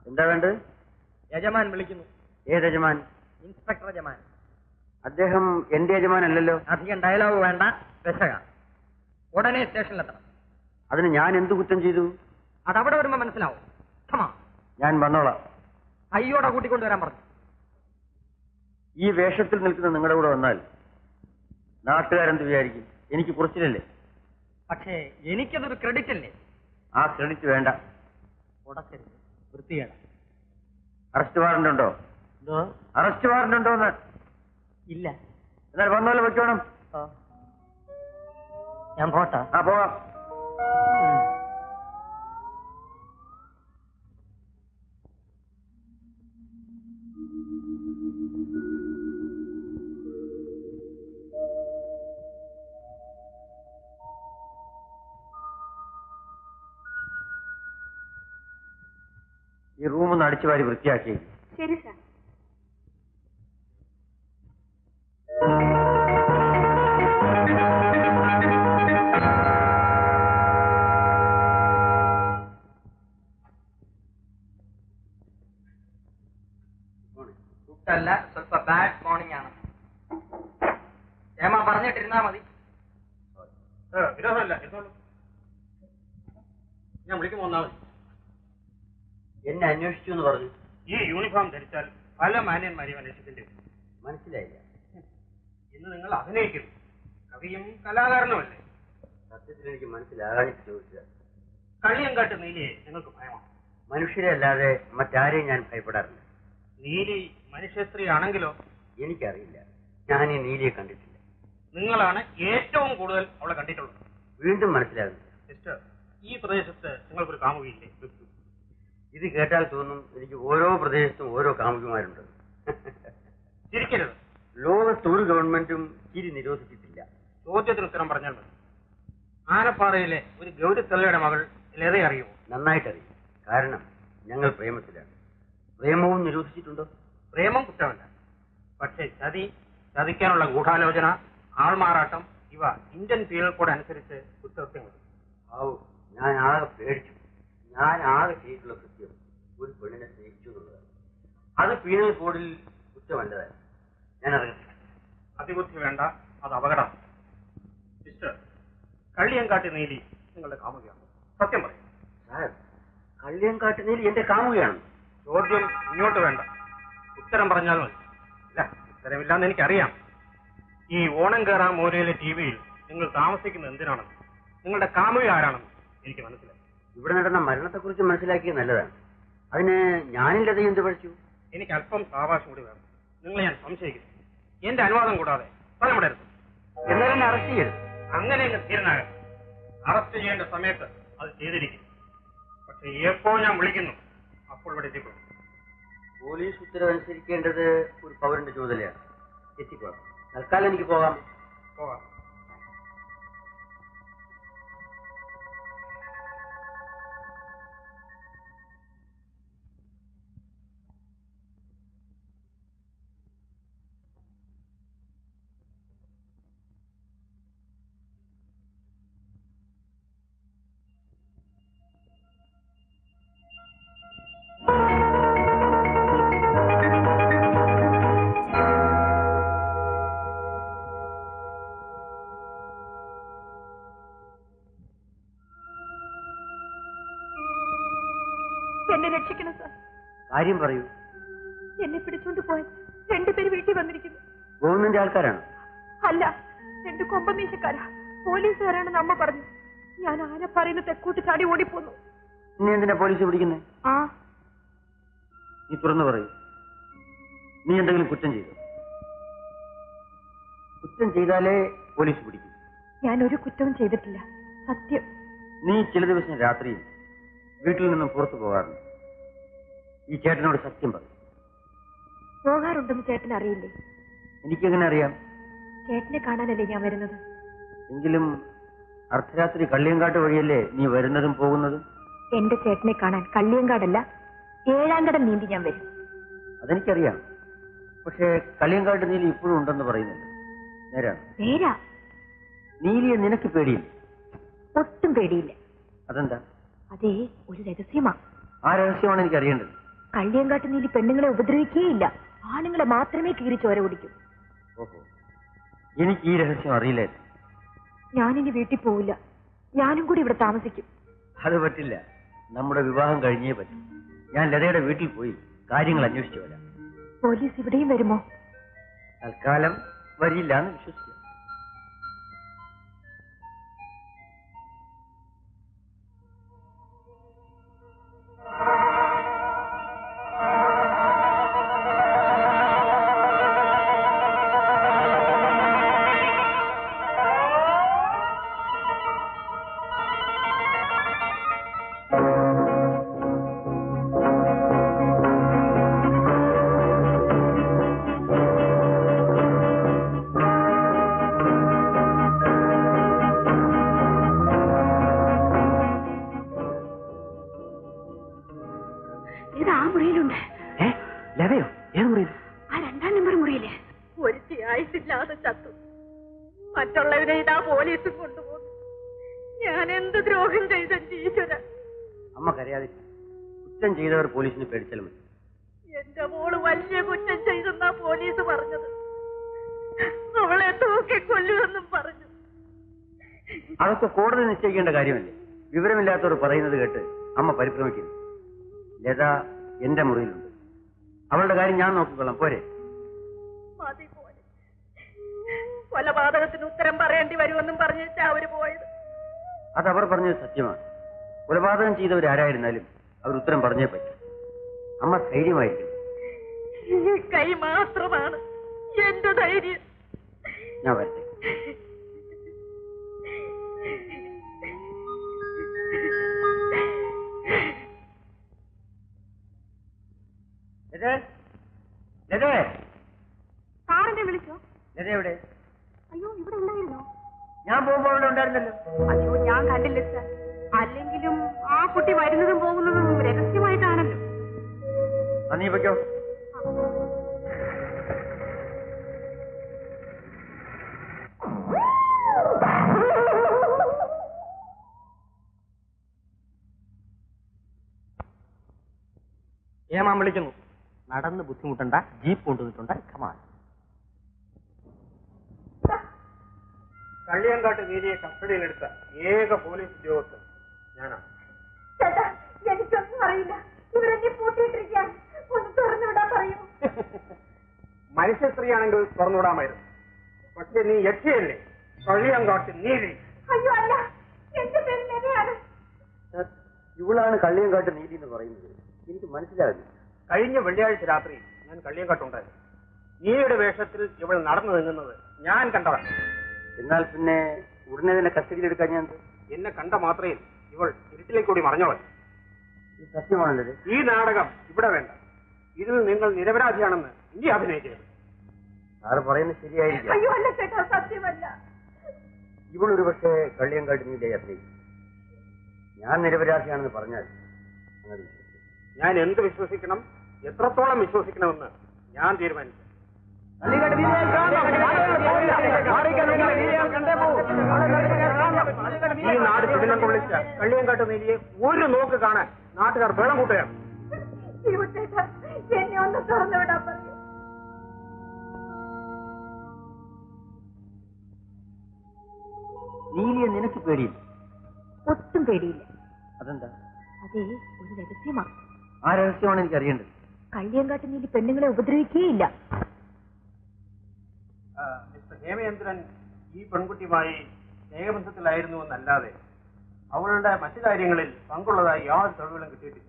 എന്താ വേണ്ടത്? യജമാൻ വിളിക്കുന്നു. ഏത് യജമാൻ? ഇൻസ്പെക്ടർ യജമാൻ. അദ്ദേഹം എന്റെ യജമാനല്ലല്ലോ. അധികം ഡയലോഗ് വേണ്ട, പെശക. ഉടനെ സ്റ്റേഷനിലെത്തണം. അതിന് ഞാൻ എന്ത് കുറ്റം ചെയ്തു? അതവിടെ വരുമ്പോ മനസ്സിലാവും. ഞാൻ വന്നോളാം. കയ്യോടെ കൂട്ടിക്കൊണ്ടുവരാൻ പറഞ്ഞു. ഈ വേഷത്തിൽ നിൽക്കുന്ന നിങ്ങളുടെ കൂടെ വന്നാൽ നാട്ടുകാരെന്ത് വിചാരിക്കും? എനിക്ക് കുറച്ചില്ലല്ലേ? പക്ഷേ എനിക്കതൊരു ക്രെഡിറ്റ് അല്ലേ? ആ ക്രെഡിറ്റ് വേണ്ട. ഉടക്കരുത്, വൃത്തികേട്. അറസ്റ്റ് വാറന്റ് ഉണ്ടോ? അറസ്റ്റ് വാറന്റ് ഉണ്ടോ എന്ന്? ഇല്ല. എന്നാൽ വന്നോലെ വെച്ചോണം. ഞാൻ പോട്ടാ. ആ പോവാം. ഈ റൂമൊന്ന് അടിച്ചു വാരി വൃത്തിയാക്കി. ശരി സാർ. അല്ല, ಸ್ವಲ್ಪ ബാഡ് മോർണിംഗ് ആണ്. ഏമാ പറഞ്ഞിട്ടിരുന്നാ മതി. വിരോധമല്ല, ഞാൻ വിളിക്കുമ്പോ വന്നാൽ മതി. എന്നെ അന്വേഷിച്ചു എന്ന് പറഞ്ഞു. ഈ യൂണിഫോം ധരിച്ചാൽ പല മാന്യന്മാരെയും അന്വേഷിക്കേണ്ടി വരും. മനസ്സിലായില്ല. ഇന്ന് നിങ്ങൾ അഭിനയിക്കുന്നു. കവിയും കലാകാരനുമല്ലേ? സത്യത്തിൽ എനിക്ക് മനസ്സിലാകാനിട്ട് ചോദിച്ചത്. കള്ളിയങ്കാട്ട് നീലിയെ നിങ്ങൾക്ക് ഭയമാണ്. മനുഷ്യരെ അല്ലാതെ മറ്റാരെയും ഞാൻ ഭയപ്പെടാറില്ല. നീലി മനുഷ്യ സ്ത്രീ ആണെങ്കിലോ? എനിക്കറിയില്ല. ഞാൻ ഈ നീലിയെ കണ്ടിട്ടില്ല. നിങ്ങളാണ് ഏറ്റവും കൂടുതൽ അവളെ കണ്ടിട്ടുള്ളത്. വീണ്ടും മനസ്സിലാകുന്നു. സിസ്റ്റർ, ഈ പ്രദേശത്ത് നിങ്ങൾക്കൊരു കാമുകയില്ലേ? ഇത് കേട്ടാൽ തോന്നും എനിക്ക് ഓരോ പ്രദേശത്തും ഓരോ കാമുകിമാരുണ്ട്. ചിരിക്കരുത്. ലോകത്ത് ഒരു ഗവൺമെന്റും ചിരി നിരോധിച്ചിട്ടില്ല. ചോദ്യത്തിന് ഉത്തരം പറഞ്ഞാൽ മതി. ആനപ്പാറയിലെ ഒരു ഗൗരിത്തള്ളയുടെ മകൾ ലതയെ അറിയുമോ? നന്നായിട്ടറിയും. കാരണം ഞങ്ങൾ പ്രേമത്തിലാണ്. പ്രേമവും നിരോധിച്ചിട്ടുണ്ടോ? പ്രേമം കുറ്റമല്ല. പക്ഷേ ചതിക്കാനുള്ള ഗൂഢാലോചന, ആൾമാറാട്ടം ഇവ ഇന്ത്യൻ പീനൽ കോഡ് അനുസരിച്ച് കുറ്റകൃത്യങ്ങളുണ്ട്. ഞാൻ ആകെ പേടിച്ചു. ഞാൻ ആകെ ചെയ്തിട്ടുള്ള കൃത്യം ഒരു പെണ്ണിനെ സ്നേഹിച്ചു എന്നുള്ളതാണ്. അത് പീനൽ കോഡിൽ കുറ്റമല്ലതാണ്. ഞാൻ അറിയാം. അതിബുദ്ധി വേണ്ട, അത് അപകടം. സിസ്റ്റർ, കള്ളിയങ്കാട്ട് നീലി നിങ്ങളുടെ കാമുകയാണ്. സത്യം പറയും. സാർ, കള്ളിയങ്കാട്ട് നീലി എന്റെ കാമുകയാണ്. ചോദ്യം ഇങ്ങോട്ട് വേണ്ട, ഉത്തരം പറഞ്ഞാൽ മതി. ഇല്ല, ഉത്തരമില്ലാന്ന് എനിക്കറിയാം. ഈ ഓണം കയറാൻ മോരയിലെ ടിവിയിൽ നിങ്ങൾ താമസിക്കുന്നത് എന്തിനാണെന്ന്, നിങ്ങളുടെ കാമുക ആരാണെന്ന് എനിക്ക് മനസ്സിലായി. ഇവിടെ നടന്ന മരണത്തെക്കുറിച്ച് മനസ്സിലാക്കിയത് നല്ലതാണ്. അതിന് ഞാനില്ലത് എന്ത് പഠിച്ചു? എനിക്ക് അല്പം സാവകാശം കൂടി വേണം. നിങ്ങളെ ഞാൻ സംശയിക്കുന്നു. എന്റെ അനുവാദം കൂടാതെ സ്ഥലമിടരുത്. എന്നാൽ എന്നെ അറസ്റ്റ് ചെയ്യരുത്. അങ്ങനെ ധീരനാകരുത്. അറസ്റ്റ് ചെയ്യേണ്ട സമയത്ത് അത് ചെയ്തിരിക്കും. പക്ഷെ എപ്പോ ഞാൻ വിളിക്കുന്നു അപ്പോൾ ഇവിടെ എത്തിക്കൊള്ളും. പോലീസ് ഉത്തരവനുസരിക്കേണ്ടത് ഒരു പൗരന്റെ ചുമതലയാണ്. എത്തിക്കോളാം. തൽക്കാലം എനിക്ക് പോകാം. പോകാം. എന്നെ രക്ഷിക്കണം സാർ. കാര്യം പറയൂ. എന്നെ പിടിച്ചോണ്ട് പോയി 2 പേര് വീട്ടിൽ വന്നിരിക്കുന്നു. ഗവൺമെന്റ് ആൾക്കാരാണ്? അല്ല, 2 കൊമ്പമീശക്കാരാ. പോലീസുകാരാണെന്ന് അമ്മ പറഞ്ഞു. ഞാൻ ആന പറയുന്ന തെക്കൂട്ട് ചാടി ഓടിപ്പോന്നു. നീ എന്തിനാ പോലീസ് പിടിക്കുന്നേ? ആ, നീ തുറന്നു പറയൂ. നീ എന്തെങ്കിലും കുറ്റം ചെയ്തു? കുറ്റം ചെയ്താലേ പോലീസ് പിടിക്കും. ഞാൻ ഒരു കുറ്റവും ചെയ്തിട്ടില്ല, സത്യം. നീ ചില ദിവസം രാത്രിയിൽ വീട്ടിൽ നിന്നും പുറത്തു പോകാറുണ്ട്. ഈ ചേട്ടനോട് സത്യം പറയും. പോകാറുണ്ടെന്ന് ചേട്ടൻ അറിയില്ലേ? എനിക്കെങ്ങനെ അറിയാം? ചേട്ടനെ കാണാനല്ലേ ഞാൻ വരുന്നത്. എങ്കിലും അർദ്ധരാത്രി കള്ളിയങ്കാട്ട് വഴിയല്ലേ നീ വരുന്നതും പോകുന്നതും? എന്റെ ചേട്ടനെ കാണാൻ കള്ളിയങ്കാടല്ല, ഏഴാങ്കടം നീന്തി ഞാൻ വരും. അതെനിക്കറിയാം. പക്ഷേ കള്ളിയങ്കാട്ട് നീലി ഇപ്പോഴും ഉണ്ടെന്ന് പറയുന്നുണ്ട്. നേരാണ്? നേരാ. നീലിയെ നിനക്ക് പേടിയില്ല? ഒട്ടും പേടിയില്ല. അതെന്താ? അതേ ഒരു രഹസ്യമാ. ആ രഹസ്യമാണ് എനിക്ക് അറിയേണ്ടത്. കള്ളിയങ്കാട്ട് നീലി പെണ്ണുങ്ങളെ ഉപദ്രവിക്കുകയില്ല, ആണുങ്ങളെ മാത്രമേ കീറി ചോര കുടിക്കൂ. ഓഹോ, എനിക്ക് ഈ രഹസ്യം അറിയില്ലായിരുന്നു. ഞാനിനി വീട്ടിൽ പോവില്ല, ഞാനും കൂടി ഇവിടെ താമസിക്കും. അത് പറ്റില്ല. നമ്മുടെ വിവാഹം കഴിഞ്ഞേ പറ്റും. ഞാൻ ലതയുടെ വീട്ടിൽ പോയി കാര്യങ്ങൾ അന്വേഷിച്ചു വരാം. പോലീസ് ഇവിടെയും വരുമോ? തൽക്കാലം വരില്ല എന്ന് വിശ്വസിക്കാം. മറ്റുള്ളവരെ ഇതാ പോലീസും കൊണ്ടുപോകും. ഞാൻ എന്ത് ദ്രോഹം ചെയ്ത ഈശ്വര. അമ്മ കരയാതെ. കുറ്റം ചെയ്തവർ പോലീസിനെ പേടിച്ചാൽ മതി. എന്റെ മോള് വലിയ കുറ്റം ചെയ്തെന്നാ പോലീസ് പറഞ്ഞത്. അവളെ തൂക്കിക്കൊല്ലുമെന്നും പറഞ്ഞു. അതൊക്കെ കോടതി നിശ്ചയിക്കേണ്ട കാര്യമല്ലേ? വിവരമില്ലാത്തവർ പറയുന്നത് കേട്ട് അമ്മ പരിഭ്രമിക്കുന്നു. ലത എന്റെ മുറിയിലുണ്ട്. അവളുടെ കാര്യം ഞാൻ നോക്കിക്കൊള്ളാം. പോരെ? മതി പോലെ. കൊലപാതകത്തിന് ഉത്തരം പറയേണ്ടി വരുമെന്നും പറഞ്ഞിട്ടാ അവര് പോയത്. അതവർ പറഞ്ഞത് സത്യമാണ്. കൊലപാതകം ചെയ്തവരാരായിരുന്നാലും അവർ ഉത്തരം പറഞ്ഞേ പറ്റും. അമ്മ ധൈര്യമായിരിക്കും. ഈ കൈ മാത്രമാണ് എന്റെ ധൈര്യം. ഞാൻ വരട്ടെ. സാറിനെ വിളിച്ചോ? ലത എവിടെ? അയ്യോ, ഇവിടെ ഉണ്ടായിരുന്നോ? ഞാൻ പോകുമ്പോൾ അവിടെ ഉണ്ടായിരുന്നല്ലോ. അയ്യോ, ഞാൻ കണ്ടില്ല സാർ. അല്ലെങ്കിലും ആ കുട്ടി വരുന്നതും പോകുന്നതും രഹസ്യമായിട്ടാണല്ലോ. നീ വെക്കോ. ഏമാൻ വിളിക്കുന്നു. നടന്ന് ബുദ്ധിമുട്ടണ്ട, ജീപ്പ് കൊണ്ടുവന്നിട്ടുണ്ട്. കമാൻ. കള്ളിയങ്കാട്ട് നീലിയെ കസ്റ്റഡിയിലെടുത്ത ഏക പോലീസ് ഉദ്യോഗസ്ഥൻ ഞാനാണ്. ചേട്ടാ, എനിക്കൊന്നും അറിയില്ല. ഇവരെന്നെ പൂട്ടിയിട്ടിരിക്കാൻ ഒന്ന് തുറന്നുവിടാൻ പറയൂ. മനുഷ്യ സ്ത്രീയാണെങ്കിൽ തുറന്നുവിടാമായിരുന്നു. പക്ഷെ നീ യക്ഷിയല്ലേ? കള്ളിയങ്കാട്ട് നീലി. അയ്യോ അല്ല, എന്റെ പേര് ലതയാണ്. ഇവളാണ് കള്ളിയങ്കാട്ട് നീലി എന്ന് പറയുന്നത്. എനിക്ക് മനസ്സിലാവില്ല. കഴിഞ്ഞ വെള്ളിയാഴ്ച രാത്രി ഞാൻ കള്ളിയങ്കാട്ടുണ്ടായിരുന്നു. നീലിയുടെ വേഷത്തിൽ ഇവൾ നടന്നു നീങ്ങുന്നത് ഞാൻ കണ്ടതാണ്. എന്നാൽ പിന്നെ ഉടനെ തന്നെ കസ്റ്റഡിയിലെടുക്കാൻ ഞാൻ എന്നെ കണ്ട മാത്രയിൽ ഇവൾ ഇരുട്ടിലേക്ക് കൂടി മറഞ്ഞവൾ. ഇത് സത്യമാണല്ലേ? ഈ നാടകം ഇവിടെ വേണ്ട. ഇതിൽ നിങ്ങൾ നിരപരാധിയാണെന്ന് ഇനി അഭിനയിക്കരുത്. സാറ് പറയുന്നത് ശരിയായിരിക്കും. അയ്യോ അല്ല ചേട്ടാ, സത്യമല്ല. ഇവളൊരു പക്ഷേ കള്ളിയങ്കാട്ട് നീലിയായി അഭിനയിക്കും. ഞാൻ നിരപരാധിയാണെന്ന് പറഞ്ഞാൽ അങ്ങനെ വിശ്വസിക്കും. ഞാൻ എന്ത് വിശ്വസിക്കണം, എത്രത്തോളം വിശ്വസിക്കണമെന്ന് ഞാൻ തീരുമാനിക്കും. ഈ നാട് ചുവനം കൊള്ളിച്ച കള്ളിയങ്കാട്ട് നീലിയെ ഒരു നോക്ക് കാണാൻ നാട്ടുകാർ വെള്ളം കൂട്ടുകയാണ്. ചേട്ടാ, എന്നെ ഒന്ന് തുറന്നുവിടാൻ പറയൂ. നീലിയെ നിനക്ക് പേടിയില്ല? ഒട്ടും പേടിയില്ല. അതെന്താ? അതേ ഒരു രഹസ്യമാ. ആ രഹസ്യമാണ് എനിക്ക് അറിയേണ്ടത്. കള്ളിയങ്കാട്ട് നീലി പെണ്ണുങ്ങളെ ഉപദ്രവിക്കുകയില്ല. മിസ്റ്റർ ഹേമചന്ദ്രൻ ഈ പെൺകുട്ടിയുമായി സ്നേഹബന്ധത്തിലായിരുന്നു എന്നല്ലാതെ അവളുടെ മറ്റു കാര്യങ്ങളിൽ പങ്കുള്ളതായി യാതൊരു തെളിവുകളും കിട്ടിയിട്ടില്ല.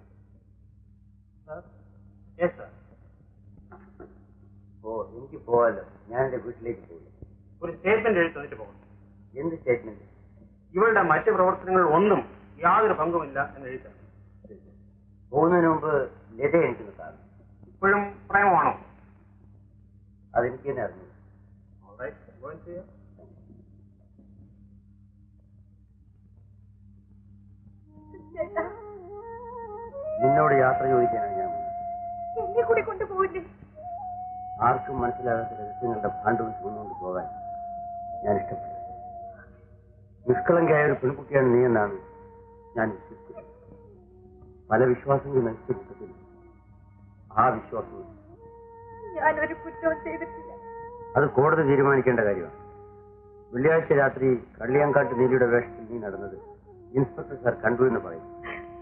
ഓ, എനിക്ക് പോവാലോ. ഞാൻ എന്റെ വീട്ടിലേക്ക് പോകും. ഒരു സ്റ്റേറ്റ്മെന്റ് എഴുതി തന്നിട്ട് പോകണം. എന്ത് സ്റ്റേറ്റ്മെന്റ്? ഇവളുടെ മറ്റു പ്രവർത്തനങ്ങളിൽ ഒന്നും യാതൊരു പങ്കുമില്ല എന്ന് എഴുതി. പോകുന്നതിന് മുമ്പ് ലത എനിക്കൊന്ന് കാണും. ഇപ്പോഴും പ്രേമമാണോ? അതെനിക്ക് തന്നെ അറിഞ്ഞു. നിന്നോട് യാത്ര ചോദിക്കാനാണ് ഞാൻ. എന്നെ കൂടി കൊണ്ടുപോയില്ലേ? ആർക്കും മനസ്സിലാകാത്ത രഹസ്യങ്ങളുടെ ഭാണ്ഡവും ചുമന്നുകൊണ്ട് പോകാൻ ഞാൻ ഇഷ്ടപ്പെട്ടു. നിഷ്കളങ്കയായ ഒരു പെൺകുട്ടിയാണ് നീ എന്നാണ് ഞാൻ വിശ്വസിക്കുന്നത്. പല വിശ്വാസങ്ങളും നശിപ്പിച്ചിട്ടില്ല. ആ വിശ്വാസം ഞാനൊരു കുറ്റവും ചെയ്തിട്ടില്ല. അത് കോടതി തീരുമാനിക്കേണ്ട കാര്യമാണ്. വെള്ളിയാഴ്ച രാത്രി കള്ളിയാങ്കാട്ട് നീലിയുടെ വേഷത്തിൽ നീ നടന്നത് ഇൻസ്പെക്ടർ സാർ കണ്ടു എന്ന് പറയും.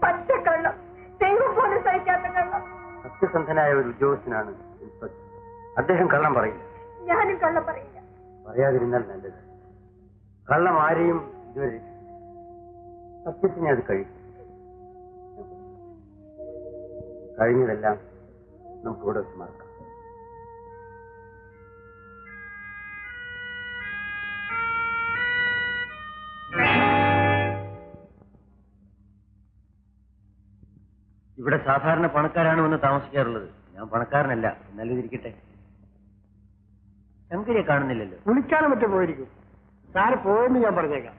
പച്ചക്കള്ളം, ദൈവം പോലും സഹിക്കാത്ത കള്ളം. സത്യസന്ധനായ ഒരു ഉദ്യോഗസ്ഥനാണ് ഇൻസ്പെക്ടർ. അദ്ദേഹം കള്ളം പറയില്ല. ഞാനും കള്ളം പറയില്ല. പറയാതിരുന്നാൽ നല്ലത്. കള്ളം ആരെയും ഇതുവരെ സത്യത്തിനെ അത് കഴിയും. കഴിഞ്ഞതെല്ലാം നമുക്കിവിടെ വെച്ച് മറക്കാം. ഇവിടെ സാധാരണ പണക്കാരാണ് വന്ന് താമസിക്കാറുള്ളത്. ഞാൻ പണക്കാരനല്ല. എന്നാലും ഇതിരിക്കട്ടെ. ശങ്കരിയെ കാണുന്നില്ലല്ലോ. കുളിക്കാനും മറ്റും പോയിരിക്കും. സാറ് പോയെന്ന് ഞാൻ പറഞ്ഞേക്കാം.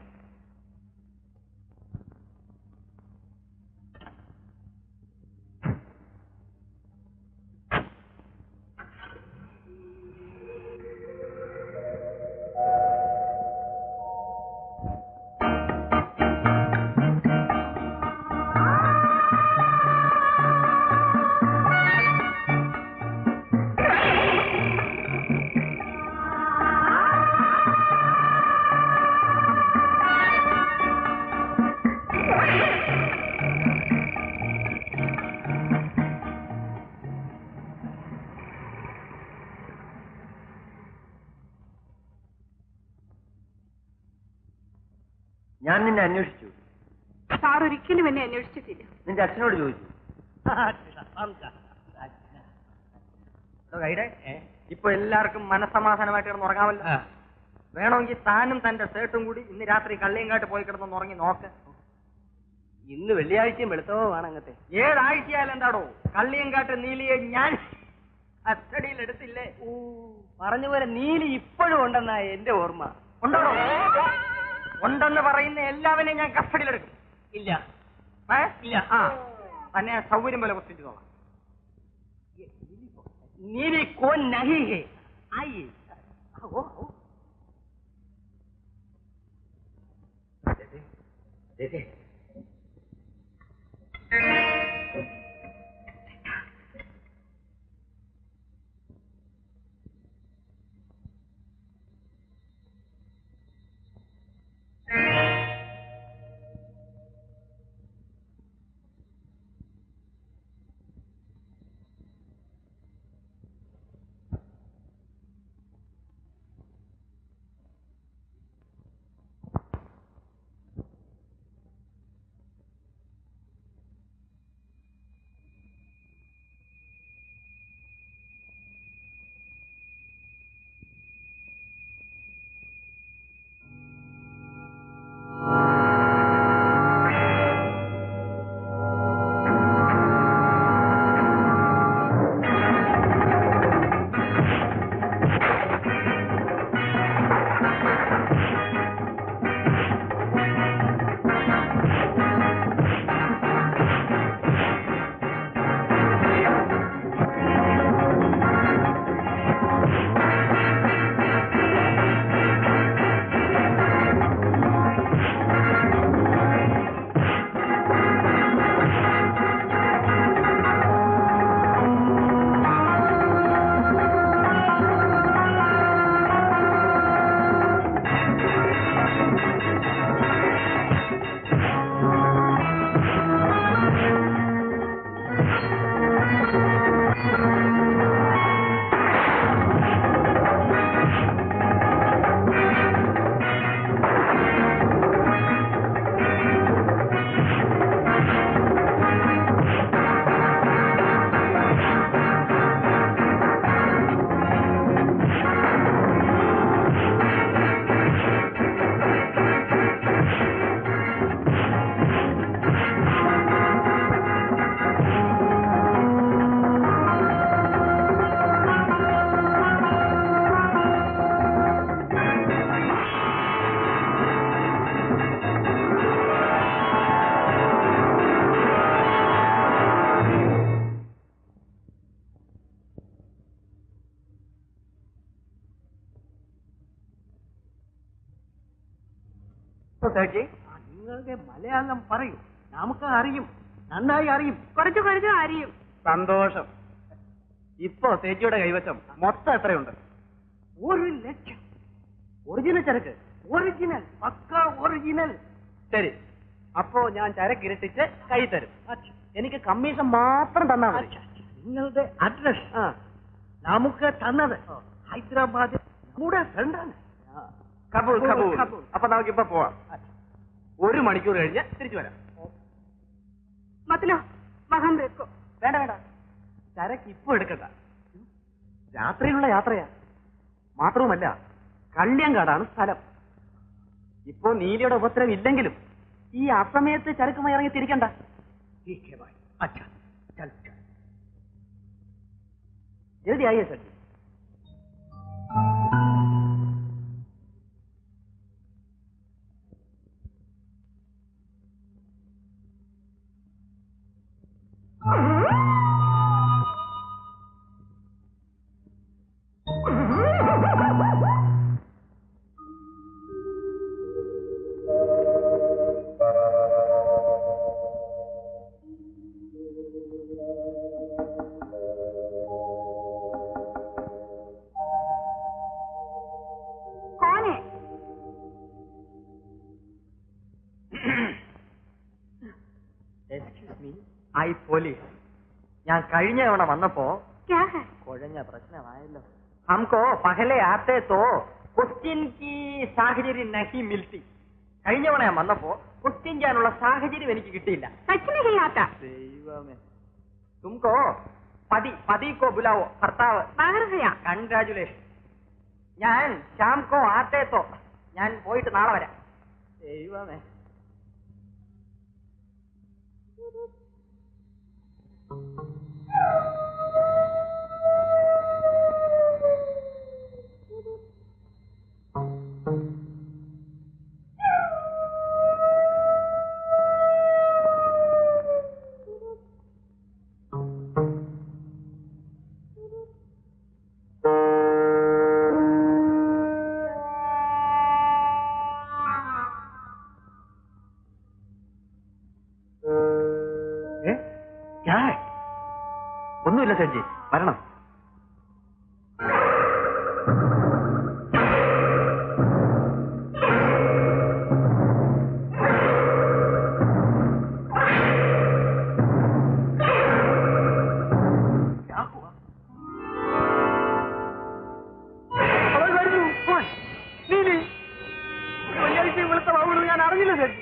ഞാൻ നിന്നെ അന്വേഷിച്ചു. സാർ ഒരിക്കലും എന്നെ അന്വേഷിച്ചിട്ടില്ല. നിന്റെ അച്ഛനോട് ചോദിച്ചു. ഇപ്പൊ എല്ലാവർക്കും മനസ്സമാധാനമായിട്ട് കിടന്ന് ഉറങ്ങാമല്ലോ. വേണമെങ്കിൽ താനും തന്റെ സേട്ടും കൂടി ഇന്ന് രാത്രി കള്ളിയങ്കാട്ട് പോയി കിടന്ന് ഉറങ്ങി നോക്ക്. ഇന്ന് വെള്ളിയാഴ്ചയും വെളുത്തവുമാണ് അങ്ങത്തെ. ഏഴാഴ്ചയാലും എന്താടോ കള്ളിയങ്കാട്ട് നീലിയെ ഞാൻ കസ്റ്റഡിയിൽ എടുത്തില്ലേ? പറഞ്ഞ പോലെ നീലി ഇപ്പോഴും ഉണ്ടെന്നാ എന്റെ ഓർമ്മ. ഉണ്ടോ? ഉണ്ടെന്ന് പറയുന്ന എല്ലാവരെയും ഞാൻ കസ്റ്റഡിയിലെടുക്കും. ഇല്ല ഇല്ല. ആ തന്നെ സൗകര്യം പോലെ കുത്തിച്ചോളാം. നീലി കോൻ നഹി ഹേ. ആയിയെ. സേർജി നിങ്ങളുടെ മലയാളം പറയൂ, നമുക്ക് അറിയും, നന്നായി അറിയും. കുറച്ചു കുറച്ചു അറിയും. സന്തോഷം. ഇപ്പോ സേജിയുടെ കൈവശം മൊത്തം എത്രയുണ്ട്? 1,00,000. ഒറിജിനൽ ചരക്ക്, ഒറിജിനൽ, പക്ക ഒറിജിനൽ. ശരി, അപ്പോ ഞാൻ ചരക്ക് ഇരട്ടിച്ച് കൈ തരും. എനിക്ക് കമ്മീഷൻ മാത്രം തന്നാൽ മതി. നിങ്ങളുടെ അഡ്രസ് നമുക്ക് തന്നത് ഹൈദരാബാദ് നമ്മുടെ ഫ്രണ്ടാണ്. കബൂൾ കബൂൾ. അപ്പൊ നമുക്കിപ്പോ പോവാം. 1 മണിക്കൂർ കഴിഞ്ഞ് തിരിച്ചു വരാം. മതലോ വഹാം രഖോ. വേണ്ട വേണ്ട, ചരക്ക് ഇപ്പൊ എടുക്കണ്ട. രാത്രിയിലുള്ള യാത്രയാ. മാത്രവുമല്ല, കള്ളിയങ്കാടാണ് സ്ഥലം. ഇപ്പോ നീലിയുടെ ഉപദ്രവം ഇല്ലെങ്കിലും ഈ അസമയത്ത് ചരക്കുമായി ഇറങ്ങി തിരിക്കണ്ട. ജൽദി ആയിേ സർ. I police. ഞാൻ കഴിഞ്ഞ തവണ വന്നപ്പോ കുഴഞ്ഞ പ്രശ്നമായല്ലോ. ഹംകോ പഹലെ ആത്തെ തോ ക്വസ്റ്റ്യൻ കി സാഹചര്യം നഹി മിൽത്തി. കഴിഞ്ഞ തവണ ഞാൻ വന്നപ്പോ ക്വസ്റ്റ്യൻ ചെയ്യാനുള്ള സാഹചര്യം എനിക്ക് കിട്ടിയില്ല. ദൈവമേ. തുംകോ പതിക്കോ ബുലാവോ ഭർത്താവ്. കൺഗ്രാജുലേഷൻ. ഞാൻ ശ്യാംകോ ആത്തെ തോ. ഞാൻ പോയിട്ട് നാളെ വരാം. ദൈവമേ. ഒന്നുമില്ല സജ്ജി, വരണം. ഞാൻ അറിഞ്ഞില്ല സജ്ജി.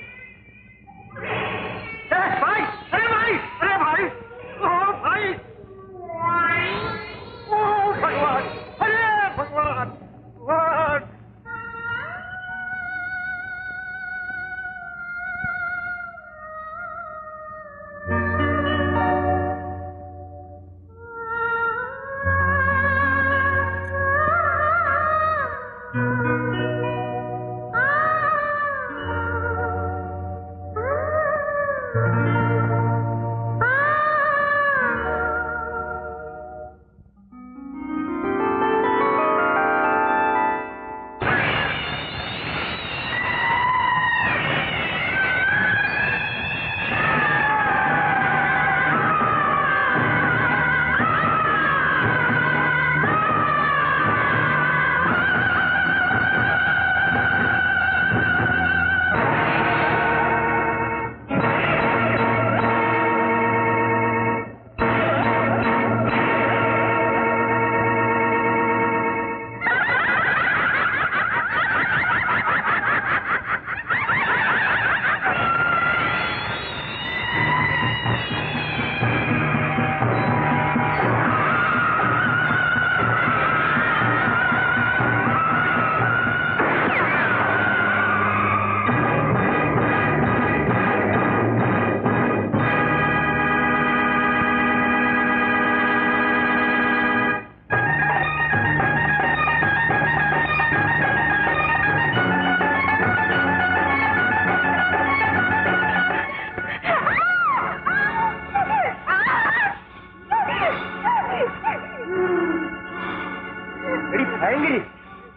ഭയങ്കരി,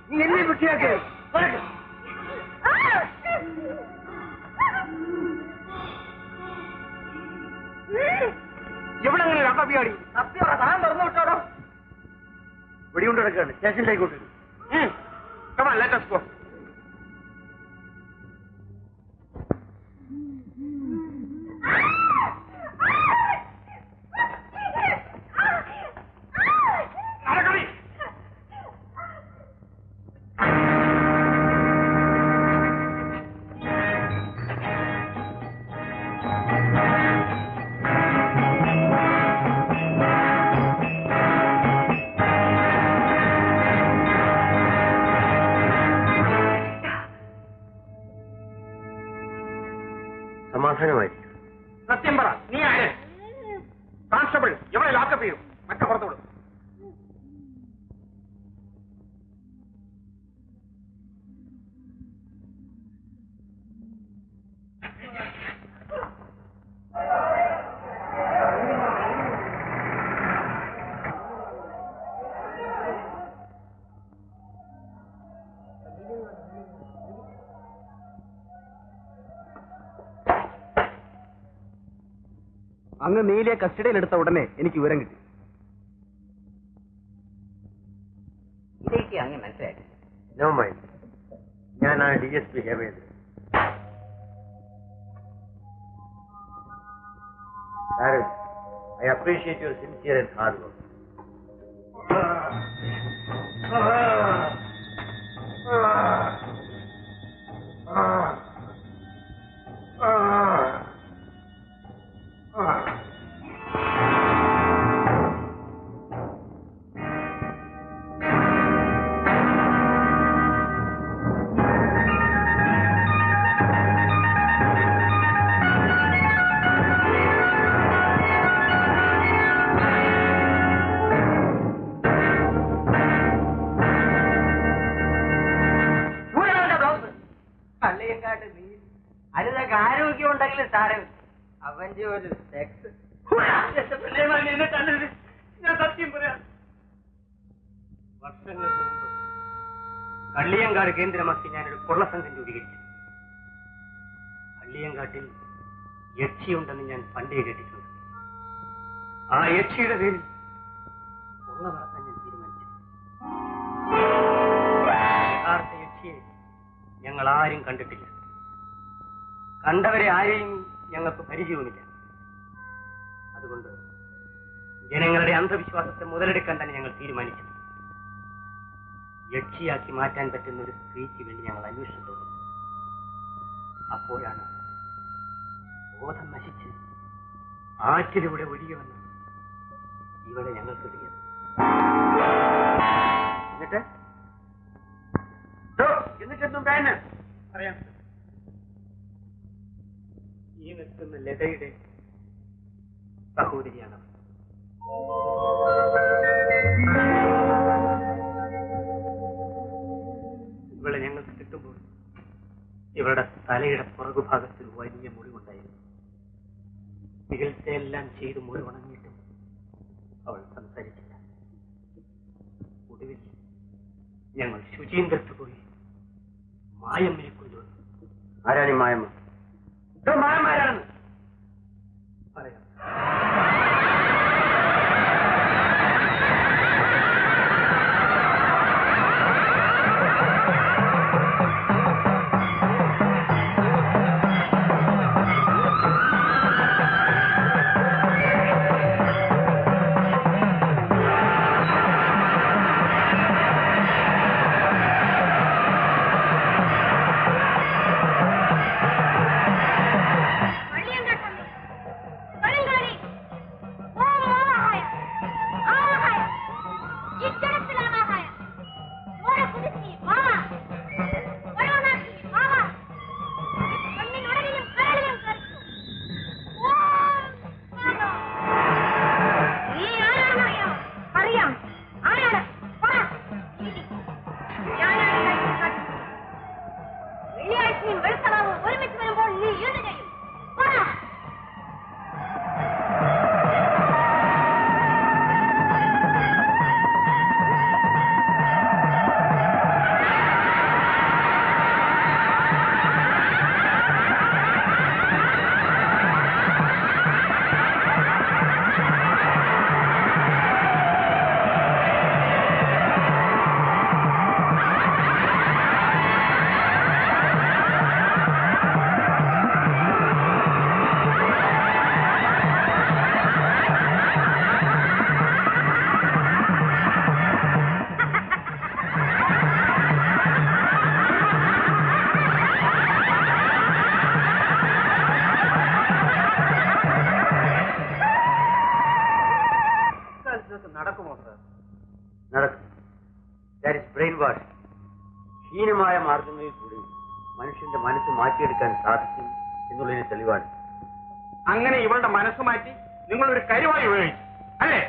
നീ എന്നെ വൃത്തിയാക്കേ. തപ്പിയാടി തപ്പിയോടെ സാധനം തുറന്നു വിട്ടോടോ. വെടികൊണ്ട് കിടക്കുകയാണ്, സ്റ്റേഷനിലേക്ക് കൊണ്ടുവരും. Come on, let us go. സമാധാനമായിരിക്കും. സത്യം പറ, നീ ആര്? കോൺസ്റ്റബിൾ എവിടെ ലോക്കപ്പ് ചെയ്യും? മറ്റേ പുറത്തോട്. അങ്ങ് നീലിയെ കസ്റ്റഡിയിലെടുത്ത ഉടനെ എനിക്ക് വിവരം കിട്ടി. ഇതേക്ക് അങ്ങ് മനസ്സിലാക്കി. നോ മൈൻഡ്, ഞാനാണ് DSP Hemendran. I appreciate your sincere and hard work. Kalliyankattu നീ അതിനൊക്കെ ആരോഗ്യം ഉണ്ടെങ്കിലും സാറേ അവന്റെ ഒരു സെക്സ്. ഞാൻ സത്യം പറയാം. വർഷങ്ങൾക്ക് മുമ്പ് കള്ളിയങ്കാട് കേന്ദ്രമാക്കി ഞാനൊരു കൊള്ളസംഘം രൂപീകരിച്ചു. കള്ളിയങ്കാട്ടിൽ യക്ഷിയുണ്ടെന്ന് ഞാൻ പണ്ടേ കേട്ടിട്ടുണ്ട്. ആ യക്ഷിയുടെ പേരിൽ കൊള്ള നടത്താൻ ഞാൻ തീരുമാനിച്ചു. യഥാർത്ഥ യക്ഷിയെ ഞങ്ങൾ ആരും കണ്ടിട്ടില്ല. കണ്ടവരെ ആരെയും ഞങ്ങൾക്ക് പരിചയവുമില്ല. അതുകൊണ്ട് ജനങ്ങളുടെ അന്ധവിശ്വാസത്തെ മുതലെടുക്കാൻ തന്നെ ഞങ്ങൾ തീരുമാനിച്ചു. യക്ഷിയാക്കി മാറ്റാൻ പറ്റുന്ന ഒരു സ്ത്രീക്ക് വേണ്ടി ഞങ്ങൾ അന്വേഷണം തുടങ്ങി. അപ്പോഴാണ് ബോധം നശിച്ച് ആറ്റിലൂടെ ഒഴുകി വന്ന് ഇവിടെ ഞങ്ങൾ കിട്ടിയത്. എന്നിട്ടെന്തും പേന് അറിയാം. ഈ നിൽക്കുന്ന ലതയുടെ സഹോദരിയാണ്. ഇവളെ ഞങ്ങൾക്ക് കിട്ടുമ്പോൾ ഇവളുടെ തലയുടെ പുറകുഭാഗത്തിൽ വലിയ മുറിവുണ്ടായിരുന്നു. ചികിത്സയെല്ലാം ചെയ്ത് മുറിവുണങ്ങിയിട്ടും അവൾ സംസാരിച്ചില്ല. ഒടുവിൽ ഞങ്ങൾ ശുചീന്ദ്രത്ത് പോയി മായമ്മയെ കൊണ്ടുവന്നു. ആരാണ് ഈ മായമ്മ? മായമാരാണ് പറയാം. Bring നടക്കുമോ സാർ? നടക്കും. That is brainwash. ഹീനമായ മാർഗങ്ങളിൽ കൂടി മനുഷ്യന്റെ മനസ്സ് മാറ്റിയെടുക്കാൻ സാധിക്കും എന്നുള്ളതിന് തെളിവാണ്. അങ്ങനെ ഇവളുടെ മനസ്സ് മാറ്റി നിങ്ങളൊരു കരുവായി ഉപയോഗിച്ചു അല്ലേ?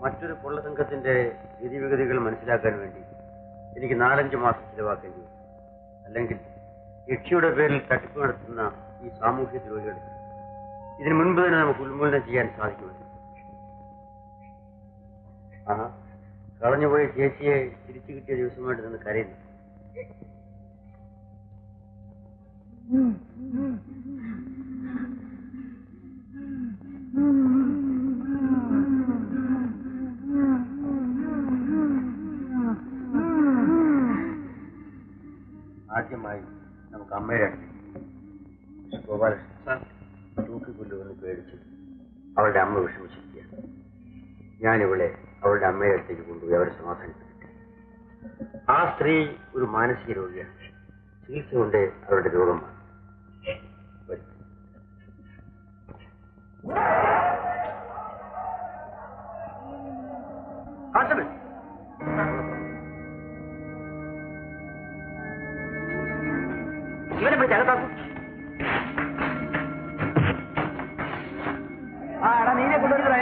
മറ്റൊരു കൊള്ളസംഘത്തിന്റെ ഗതിവിഗതികൾ മനസ്സിലാക്കാൻ വേണ്ടി എനിക്ക് 4-5 മാസം ചിലവാക്കേണ്ടി വരും. അല്ലെങ്കിൽ യക്ഷിയുടെ പേരിൽ തട്ടിപ്പ് നടത്തുന്ന ഈ സാമൂഹ്യ ദ്രോഹികൾ ഇതിനു മുൻപ് തന്നെ നമുക്ക് ഉന്മൂലനം ചെയ്യാൻ സാധിക്കുമല്ലോ. കളഞ്ഞുപോയ ചേച്ചിയെ തിരിച്ചു കിട്ടിയ ദിവസമായിട്ട് നിന്ന് കരയുന്നു. ആദ്യമായി നമുക്ക് അമ്മയുടെ അടുത്ത് ഗോപാലകൃഷ്ണൻ തൂക്കിക്കൊല്ലുമെന്ന് പേടിച്ച് അവളുടെ അമ്മ വിഷമിച്ചിരിക്കുകയാണ്. ഞാനിവളെ അവളുടെ അമ്മയുടെ അടുത്തേക്ക് കൊണ്ടുപോയി അവരെ സമാധാനിപ്പിക്കട്ടെ. ആ സ്ത്രീ ഒരു മാനസിക രോഗിയാണ്. ചികിത്സ കൊണ്ട് അവരുടെ രോഗമാണ്. ഇവനെ പിടിച്ച് അകത്താക്കും. നീനെ കൊണ്ടുവരുന്ന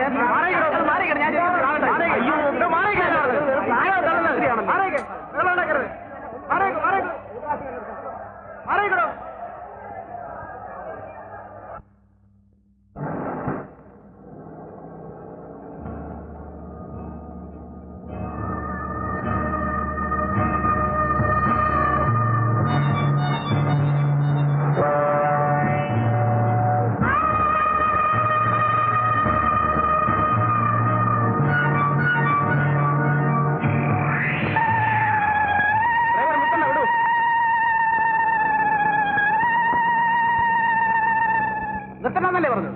നിർത്തണമെന്നല്ലേ പറഞ്ഞു?